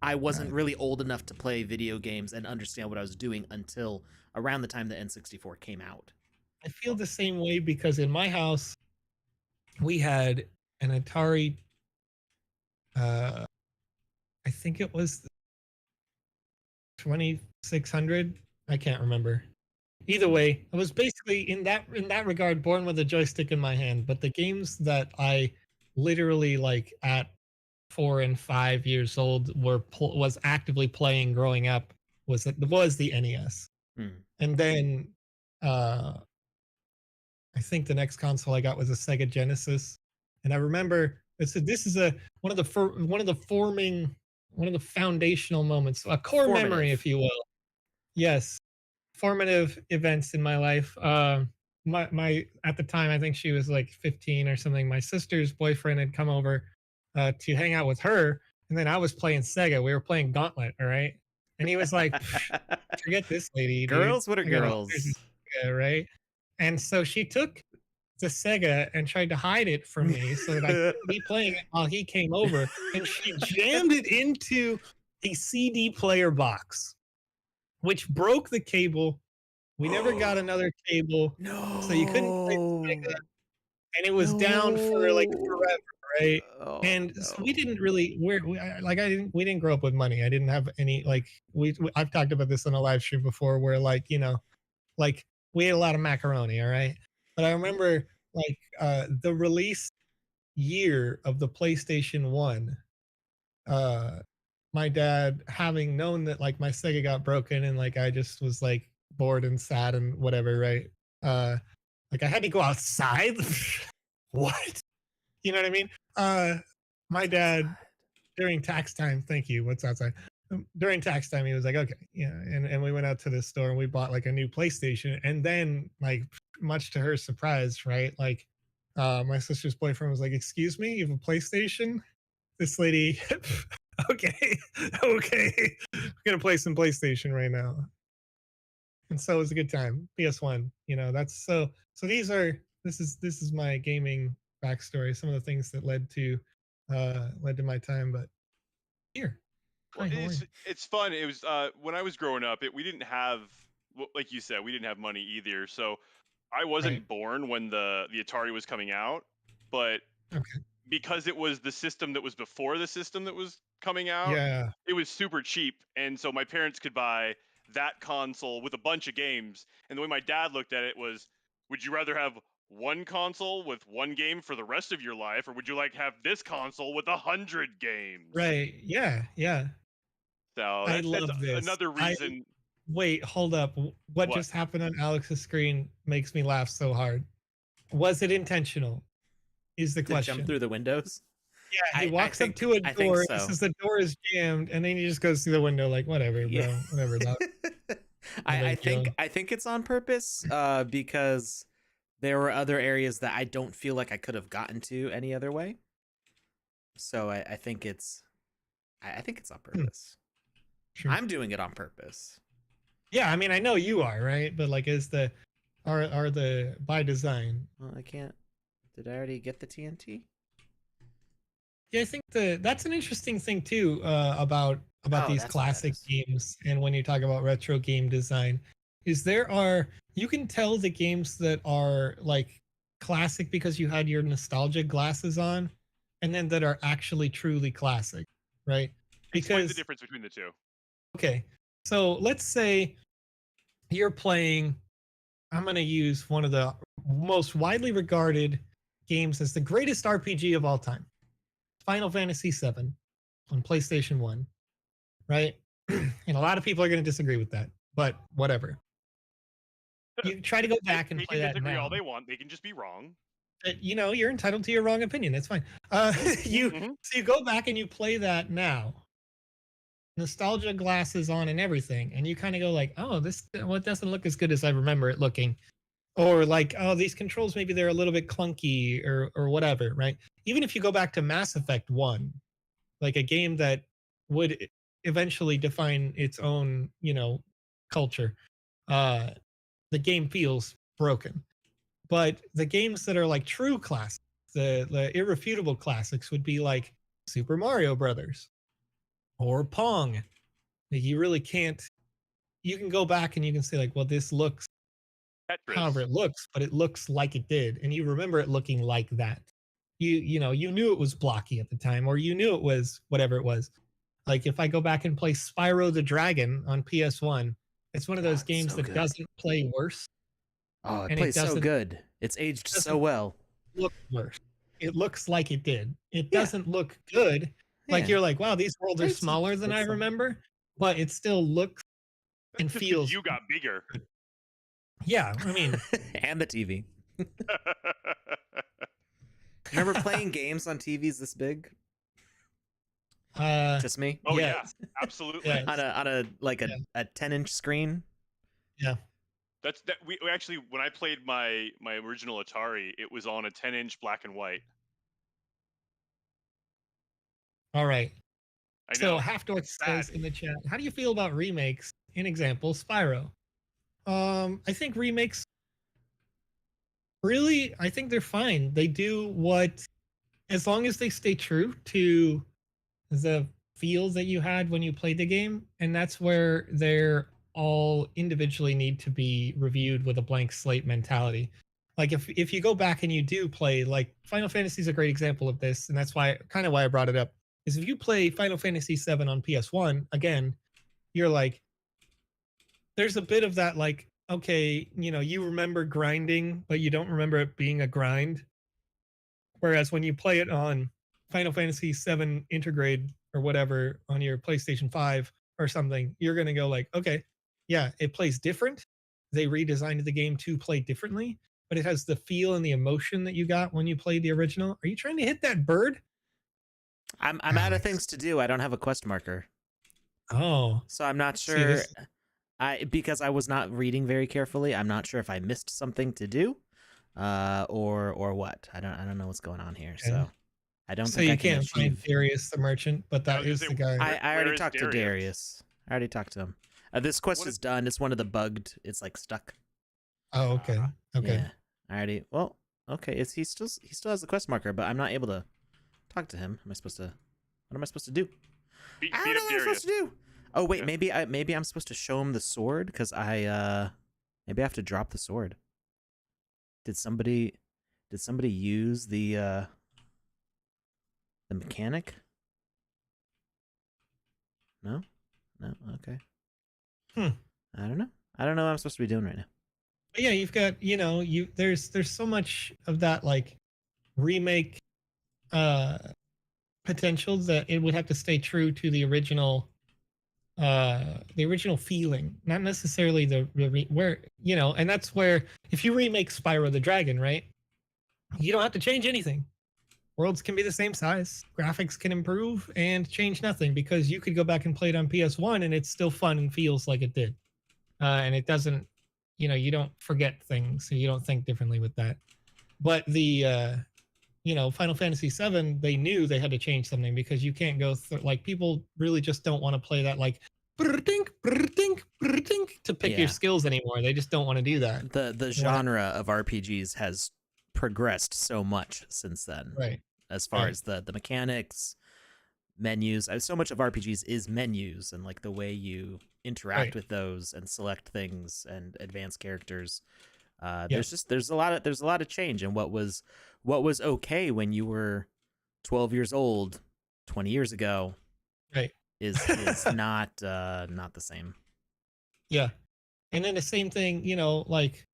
I wasn't really old enough to play video games and understand what I was doing until around the time the N64 came out. I feel the same way because in my house, we had an Atari. I think it was 2600. I can't remember. Either way, I was basically in that regard born with a joystick in my hand. But the games that I literally like at 4 and 5 years old was actively playing growing up was the NES. And then I think the next console I got was a Sega Genesis, and I remember this is one of the foundational moments, a core memory, Formative. if you will. Yes, formative events in my life. My at the time, I think she was like 15 or something. My sister's boyfriend had come over to hang out with her, and then I was playing Sega. We were playing Gauntlet, all right. And he was like, "Forget this lady, dude. Girls, what are I got girls? Sega, right?" And so she took the Sega and tried to hide it from me so that I couldn't be playing it while he came over. And she jammed it into a CD player box, which broke the cable. We never got another cable, No. so you couldn't play Sega, and it was down for like forever, right? Oh, And so we didn't really we didn't grow up with money. I didn't have any like I've talked about this on a live stream before where like like we ate a lot of macaroni, all right. But I remember like the release year of the PlayStation 1, my dad having known that like my Sega got broken and like I just was like bored and sad and whatever, right? Like I had to go outside. What? You know what I mean? My dad during tax time, thank you. What's outside? During tax time, he was like, okay, yeah. And we went out to the store and we bought like a new PlayStation. And then, like, much to her surprise, right? Like, my sister's boyfriend was like, excuse me, you have a PlayStation? This lady, okay, okay. We're gonna play some PlayStation right now. And so it was a good time. PS1, that's so this is my gaming backstory, some of the things that led to my time, but here. Well, Hi, how are you? it's fun. It was when I was growing up. We didn't have, like you said, we didn't have money either. So I wasn't Right. born when the Atari was coming out, but Okay. because it was the system that was before the system that was coming out, Yeah. it was super cheap, and so my parents could buy that console with a bunch of games. And the way my dad looked at it was, would you rather have one console with one game for the rest of your life, or would you like have this console with 100 games? Right. Yeah. Yeah. So I that's love this. another reason. Wait, hold up. What just happened on Alex's screen makes me laugh so hard. Was it intentional? Is the To question. jump through the windows. Yeah, he walks think- up to a I think door, so. he says the door is jammed, and then he just goes through the window like, whatever, bro. Yeah. Whatever. Dog. I big deal. think it's on purpose because there were other areas that I don't feel like I could have gotten to any other way. So I think it's on purpose. Sure. I'm doing it on purpose. Yeah, I mean, I know you are, right? But like, are the by design? Well, I can't. Did I already get the TNT? Yeah, I think that's an interesting thing too about Oh, these that's what that classic is. games, and when you talk about retro game design, is you can tell the games that are like classic because you had your nostalgia glasses on, and then that are actually truly classic, right? Explain the Because difference between the two. okay, so let's say you're playing. I'm going to use one of the most widely regarded games as the greatest RPG of all time. Final Fantasy VII on PlayStation 1, right? And a lot of people are going to disagree with that, but whatever. You try to go back and They play can that disagree now. all they want. They can just be wrong. You're entitled to your wrong opinion. That's fine. So you go back and you play that now. Nostalgia glasses on and everything, and you kind of go like, oh, this doesn't look as good as I remember it looking. or like, oh, these controls, maybe they're a little bit clunky or whatever, right? Even if you go back to Mass Effect 1, like a game that would eventually define its own, culture, uh, the game feels broken. But the games that are like true classics, the irrefutable classics would be like Super Mario Brothers or Pong. Like you really can't, you can go back and you can say like, well, this looks however Tetris. it looks, but it looks like it did. And you remember it looking like that. You knew it was blocky at the time, or you knew it was whatever it was. Like if I go back and play Spyro the Dragon on PS1, it's one of those God, games so that good. doesn't play worse Oh, it and it plays so doesn't good. It's aged so doesn't well. look worse. It looks like it did. It Yeah. doesn't look good. Like Yeah. you're like, wow, these worlds are It's- smaller than I it's, remember, but it still looks and Just because feels. you got bigger. Yeah, I mean, and the TV. Remember playing games on TVs this big? Just me? Oh yeah, yeah, absolutely. Yeah. On a like Yeah. a 10-inch screen? yeah. That's that. We actually, when I played my original Atari, it was on a 10-inch black and white. All right. I So know. HalfDork bad. says in the chat, how do you feel about remakes? In example, Spyro. I think remakes really, I think they're fine. They do what, as long as they stay true to the feels that you had when you played the game, and that's where they're all individually need to be reviewed with a blank slate mentality. Like if you go back and you do play, like Final Fantasy is a great example of this, and that's why kind of why I brought it up, is if you play Final Fantasy VII on PS1 again, you're like, there's a bit of that, like, okay, you remember grinding, but you don't remember it being a grind. Whereas when you play it on Final Fantasy VII Intergrade or whatever on your PlayStation 5 or something, you're going to go like, okay, yeah, it plays different. They redesigned the game to play differently, but it has the feel and the emotion that you got when you played the original. Are you trying to hit that bird? I'm out of Alex. things to do. I don't have a quest marker. Oh, So I'm not see, sure because I was not reading very carefully. I'm not sure if I missed something to do or what. I don't know what's going on here. Okay. So I don't so think you I can can't find achieve. Darius the merchant, but I that was gonna is say, the guy. where- I already is talked to Darius. I already talked to him. This quest What is if- done. It's one of the bugged. It's like stuck. Oh, okay. Okay. Yeah. I already. Well, okay. He still has the quest marker, but I'm not able to talk to him. Am I supposed to? What am I supposed to do? Beat I don't know up what I'm Darius. supposed to do. Oh wait, Yeah. maybe I'm supposed to show him the sword because maybe I have to drop the sword. Did somebody use the mechanic? No? Okay. Hmm. I don't know what I'm supposed to be doing right now. But yeah, you've got, there's so much of that like remake potential that it would have to stay true to the original feeling, not necessarily where, and that's where if you remake Spyro the Dragon, right? You don't have to change anything. Worlds can be the same size, graphics can improve, and change nothing because you could go back and play it on PS1 and it's still fun and feels like it did. And it doesn't, you don't forget things, so you don't think differently with that. But the Final Fantasy VII, they knew they had to change something because you can't go through, like, people really just don't want to play that like brr-dink, brr-dink, brr-dink, to pick Yeah. your skills anymore. They just don't want to do that. The genre of RPGs has progressed so much since then. Right. As far Right. as the mechanics, menus, so much of RPGs is menus and like the way you interact Right. with those and select things and advance characters. There's a lot of change, and what was okay when you were 12 years old 20 years ago, Right. is not the same. Yeah. And then the same thing, like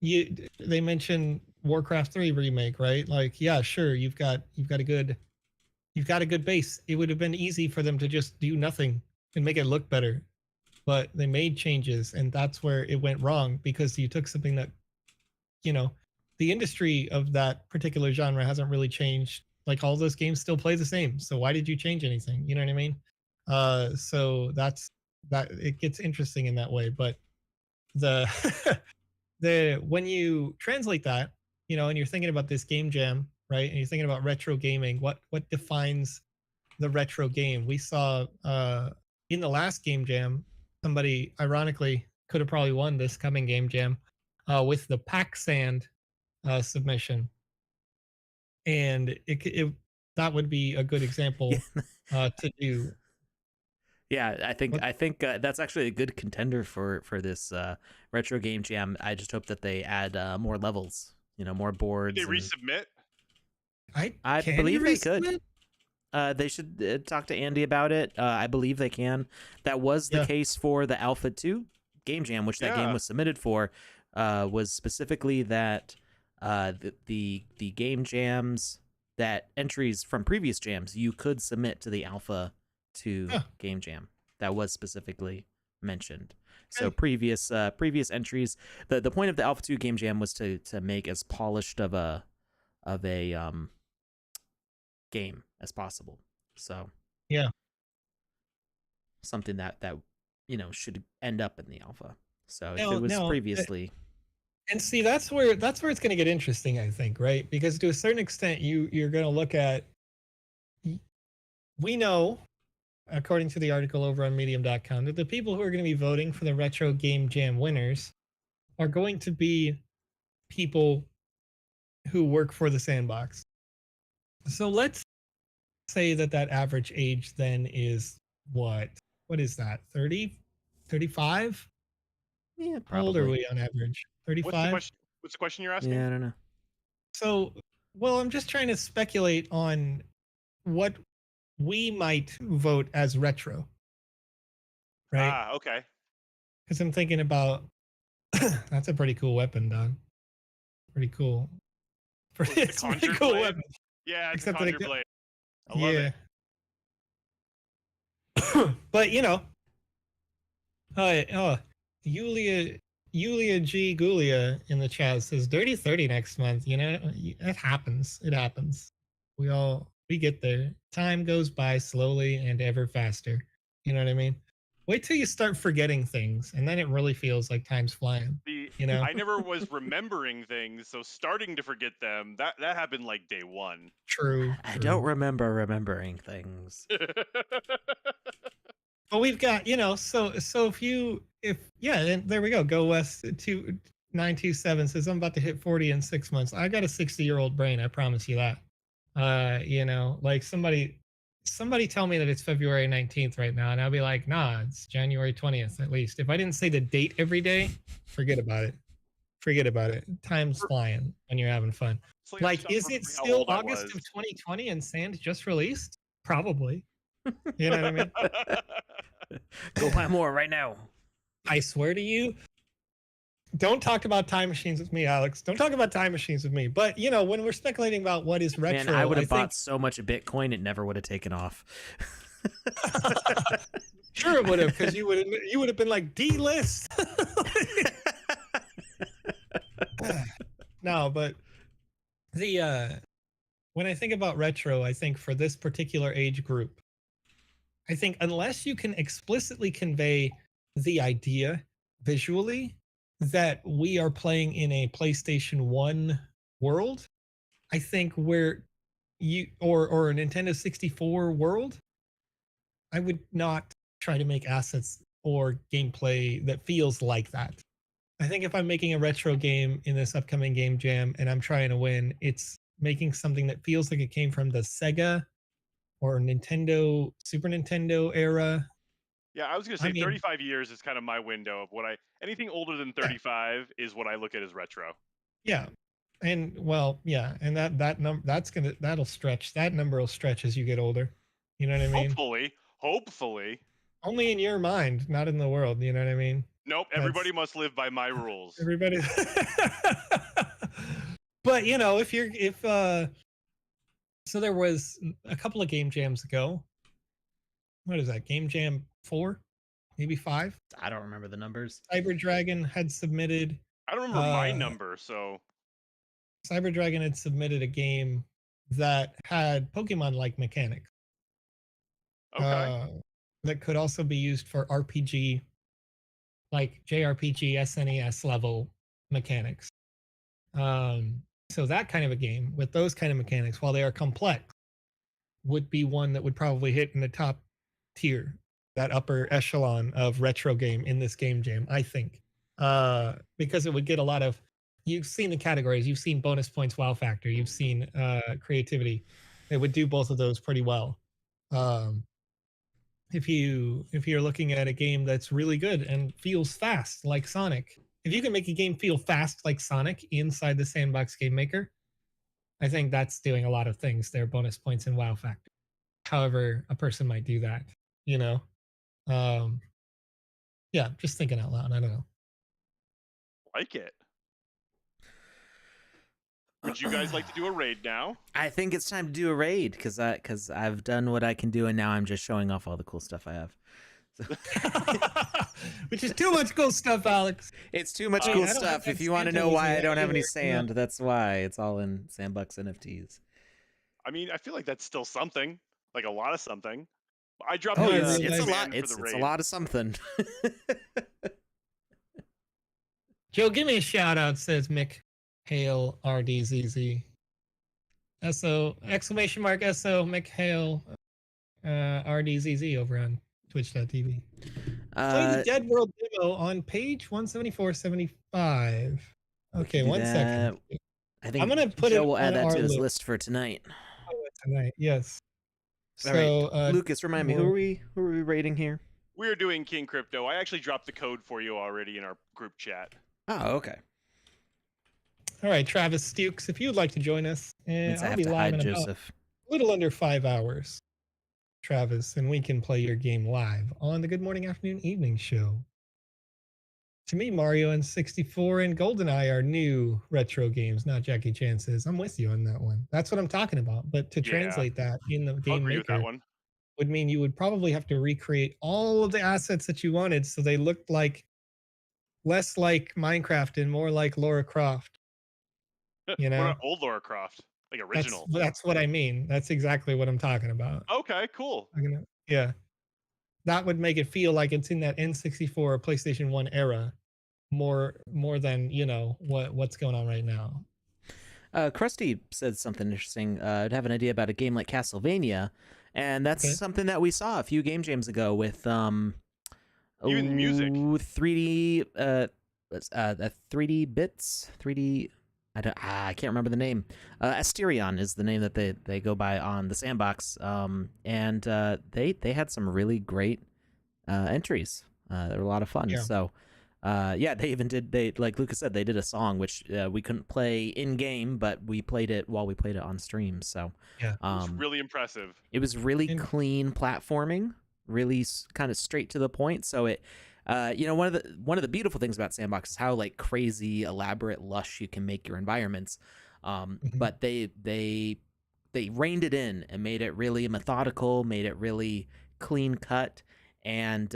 they mentioned Warcraft 3 remake, right? Like, yeah, sure, you've got a good base. It would have been easy for them to just do nothing and make it look better. But they made changes, and that's where it went wrong because you took something that, the industry of that particular genre hasn't really changed. Like, all those games still play the same. So why did you change anything? You know what I mean? So that it gets interesting in that way. But the when you translate that, and you're thinking about this game jam, right? And you're thinking about retro gaming, what defines the retro game? We saw in the last game jam, somebody ironically could have probably won this coming game jam with the pack sand submission, and that would be a good example to do. Yeah, I think that's actually a good contender for this retro game jam. I just hope that they add more levels, more boards. Did they resubmit? I believe they could. They should talk to Andy about it. I believe they can. That was the case for the Alpha 2 game jam, which that game was submitted for. Was specifically that the game jams, that entries from previous jams you could submit to the Alpha 2 game jam. That was specifically mentioned. So previous entries, the point of the Alpha 2 game jam was to make as polished of a game as possible. So something that should end up in the Alpha. So if it was previously, and see, that's where it's going to get interesting, I think, right? Because to a certain extent, you're going to look at, we know, according to the article over on medium.com, that the people who are going to be voting for the retro game jam winners are going to be people who work for the sandbox. So let's say that average age then is what is that, 30, 35? Yeah, probably. How old are we on average? 35? What's the question you're asking? Yeah, I don't know. So, well, I'm just trying to speculate on what we might vote as retro. Right? Ah, okay. Because I'm thinking about, that's a pretty cool weapon, Don. Pretty cool. It's a pretty cool weapon. Yeah, it's a conjure blade. I love it. But Yulia G. Gulia in the chat says dirty 30 next month. It happens. It happens. We get there. Time goes by slowly and ever faster. You know what I mean? Wait till you start forgetting things, and then it really feels like time's flying. I never was remembering things, so starting to forget them, that happened like day one. True. I don't remember remembering things. But we've got, so and there we go. Go West 2927 says, I'm about to hit 40 in 6 months. I got a 60-year-old brain, I promise you that. Like somebody tell me that it's February 19th right now, and I'll be like, nah, it's January 20th at least. If I didn't say the date every day, forget about it. Time's flying when you're having fun. Like, is it still August of 2020 and Sand just released? Probably. You know what I mean? Go buy more right now. I swear to you. Don't talk about time machines with me, Alex. Don't talk about time machines with me. But, when we're speculating about what is retro... Man, I would have bought so much Bitcoin, it never would have taken off. Sure it would have, because you would have been like, D-list. No, but when I think about retro, I think for this particular age group, I think unless you can explicitly convey the idea visually that we are playing in a PlayStation 1 world, I think where you or a Nintendo 64 world, I would not try to make assets or gameplay that feels like that. I think if I'm making a retro game in this upcoming game jam and I'm trying to win, it's making something that feels like it came from the Sega or Nintendo, Super Nintendo era. Yeah, I was going to say 35 years is kind of my window of anything older than 35 is what I look at as retro. Yeah. And and that'll stretch. That number will stretch as you get older. You know what I mean? Hopefully. Only in your mind, not in the world. You know what I mean? Nope. Everybody must live by my rules. Everybody. But so there was a couple of game jams ago. What is that? Game Jam 4? Maybe 5? I don't remember the numbers. Cyber Dragon had submitted. I don't remember my number, so. Cyber Dragon had submitted a game that had Pokemon-like mechanics. Okay. That could also be used for RPG, like JRPG, SNES level mechanics. So that kind of a game with those kind of mechanics, while they are complex, would be one that would probably hit in the top tier, that upper echelon of retro game in this game jam, I think. Because it would get a lot of, you've seen the categories, you've seen bonus points, wow factor, you've seen creativity. It would do both of those pretty well. If you're looking at a game that's really good and feels fast like Sonic, if you can make a game feel fast like Sonic inside the Sandbox Game Maker, I think that's doing a lot of things there, bonus points and wow factor. However a person might do that, you know. Yeah, just thinking out loud. I don't know. Like it. Would you guys like to do a raid now? I think it's time to do a raid because I've done what I can do and now I'm just showing off all the cool stuff I have. So. Which is too much cool stuff, Alex. It's too much cool stuff. If you want to know why I don't have any sand, that's why. It's all in Sandbox NFTs. I mean, I feel like that's still something, like a lot of something. I dropped. Oh, it's a lot. It's a lot of something. Joe, give me a shout out. Says Mick Hale RDZZ. SO exclamation mark SO Mick Hale RDZZ over on Twitch.tv. Play the Dead World demo on page 174-75. Okay, 1 second. I think I'm gonna put Joe it will add on that to our his list. list for tonight. Tonight, yes. All So, right. Lucas, remind me, who are we rating here? We're doing King Crypto. I actually dropped the code for you already in our group chat. Oh, okay. All right, Travis Stukes, if you'd like to join us, and I'll be live in about a little under 5 hours, Travis, and we can play your game live on the Good Morning, Afternoon, Evening show. To me, Mario and 64 and GoldenEye are new retro games, not Jackie Chan says. I'm with you on that one. That's what I'm talking about. But to translate that in the Game Maker would mean you would probably have to recreate all of the assets that you wanted so they looked like less like Minecraft and more like Lara Croft. You know, what old Lara Croft, like original. That's what I mean. That's exactly what I'm talking about. Okay, cool. Yeah, that would make it feel like it's in that N64 or PlayStation 1 era, more than what's going on right now. Krusty said something interesting. I'd have an idea about a game like Castlevania, and that's something that we saw a few game jams ago with even the music, 3D, 3D bits, 3D. I can't remember the name. Asterion is the name that they go by on the Sandbox. And they had some really great entries. They were a lot of fun. Yeah. So they even did, like Lucas said, they did a song which we couldn't play in game, but we played it while we played it on stream. So yeah, it was really impressive. It was really clean platforming, really kind of straight to the point. So it. One of the beautiful things about Sandbox is how like crazy, elaborate, lush you can make your environments. But they reined it in and made it really methodical, made it really clean cut, and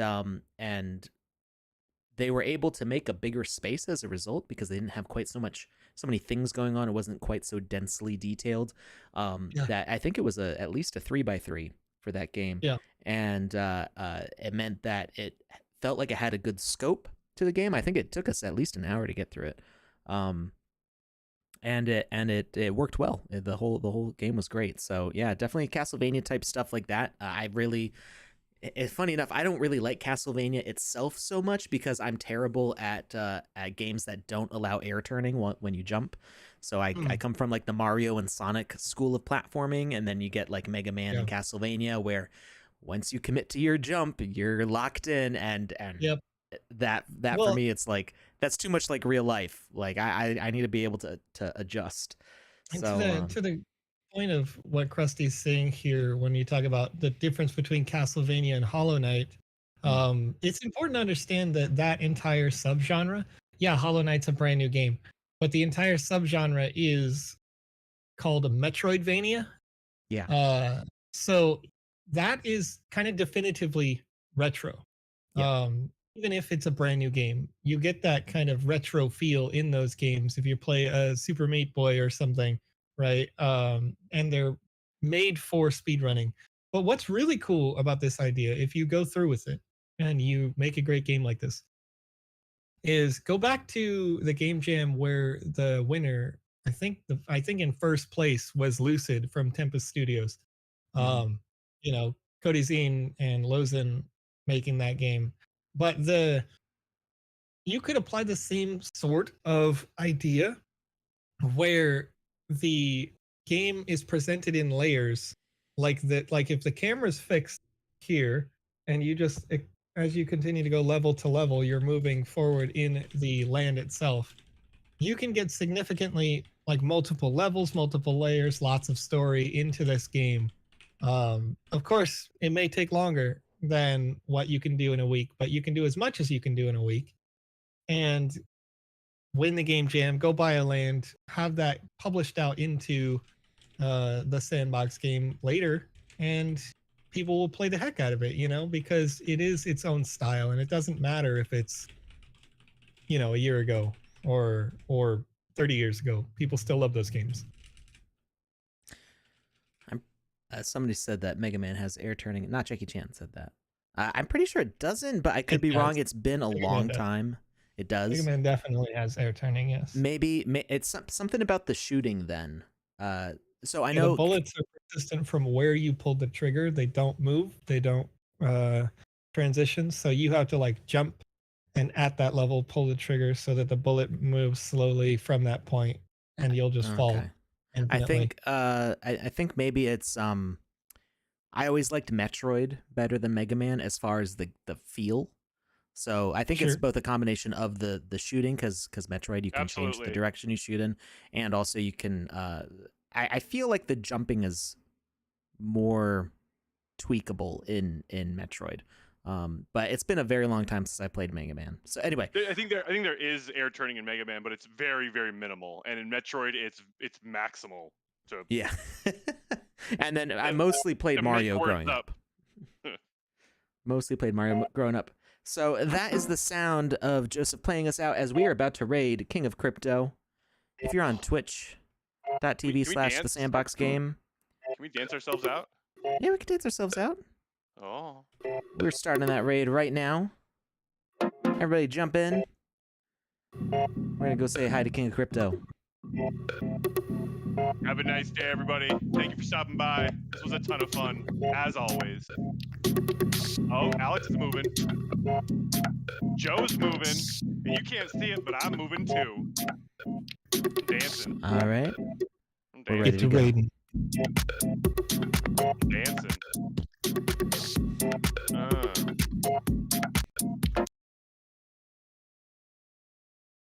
they were able to make a bigger space as a result because they didn't have quite so many things going on. It wasn't quite so densely detailed. That I think it was at least a 3x3 for that game. Yeah, and it meant that it felt like it had a good scope to the game. I think it took us at least an hour to get through it, and it worked well. The whole game was great. So yeah, definitely Castlevania type stuff like that. Funny enough, I don't really like Castlevania itself so much because I'm terrible at games that don't allow air turning when you jump. So I come from like the Mario and Sonic school of platforming, and then you get like Mega Man and Castlevania where once you commit to your jump, you're locked in, and that for me, it's like that's too much like real life. Like I need to be able to adjust. So to the point of what Krusty's saying here, when you talk about the difference between Castlevania and Hollow Knight, it's important to understand that entire subgenre. Yeah, Hollow Knight's a brand new game, but the entire subgenre is called a Metroidvania. Yeah. So that is kind of definitively retro. Even if it's a brand new game, you get that kind of retro feel in those games if you play a Super Meat Boy or something, right? And they're made for speedrunning. But what's really cool about this idea, if you go through with it and you make a great game like this, is go back to the game jam where the winner, I think in first place was Lucid from Tempest Studios. Mhm. You know, Cody Zine and Lozen making that game. But you could apply the same sort of idea where the game is presented in layers, like that. Like if the camera's fixed here and you just, as you continue to go level to level, you're moving forward in the land itself, you can get significantly like multiple levels, multiple layers, lots of story into this game. Of course it may take longer than what you can do in a week, but you can do as much as you can do in a week and win the game jam, go buy a land, have that published out into the sandbox game later, and people will play the heck out of it, you know, because it is its own style, and it doesn't matter if it's, you know, a year ago or 30 years ago. People still love those games. Somebody said that Mega Man has air turning. Not Jackie Chan said that. I'm pretty sure it doesn't, but I could It be does. wrong. It's been a Mega Man long does. time. It does. Mega Man definitely has air turning, yes. Maybe it's something about the shooting then. So I Yeah, know the bullets are persistent from where you pulled the trigger. They don't move. They don't transition. So you have to like jump and at that level pull the trigger so that the bullet moves slowly from that point, and you'll just fall Okay. infinitely. I think maybe it's I always liked Metroid better than Mega Man as far as the feel. So I think it's Sure. both a combination of the shooting because Metroid you can change the Absolutely. direction you shoot in, and also you can I feel like the jumping is more tweakable in Metroid. But it's been a very long time since I played Mega Man. So anyway, I think there is air turning in Mega Man, but it's very, very minimal. And in Metroid, it's maximal. To yeah. And then I mostly played to Mario make words growing up. Mostly played Mario growing up. So that is the sound of Joseph playing us out as we are about to raid King of Crypto. If you're on twitch.tv/the Sandbox Game. Can we dance ourselves out? Yeah, we can dance ourselves out. Oh. We're starting that raid right now. Everybody jump in. We're going to go say hi to King of Crypto. Have a nice day, everybody. Thank you for stopping by. This was a ton of fun, as always. Oh, Alex is moving. Joe's moving. And you can't see it, but I'm moving too. I'm dancing. All right. I'm We're dancing. ready Get to to go. raiding. I'm dancing.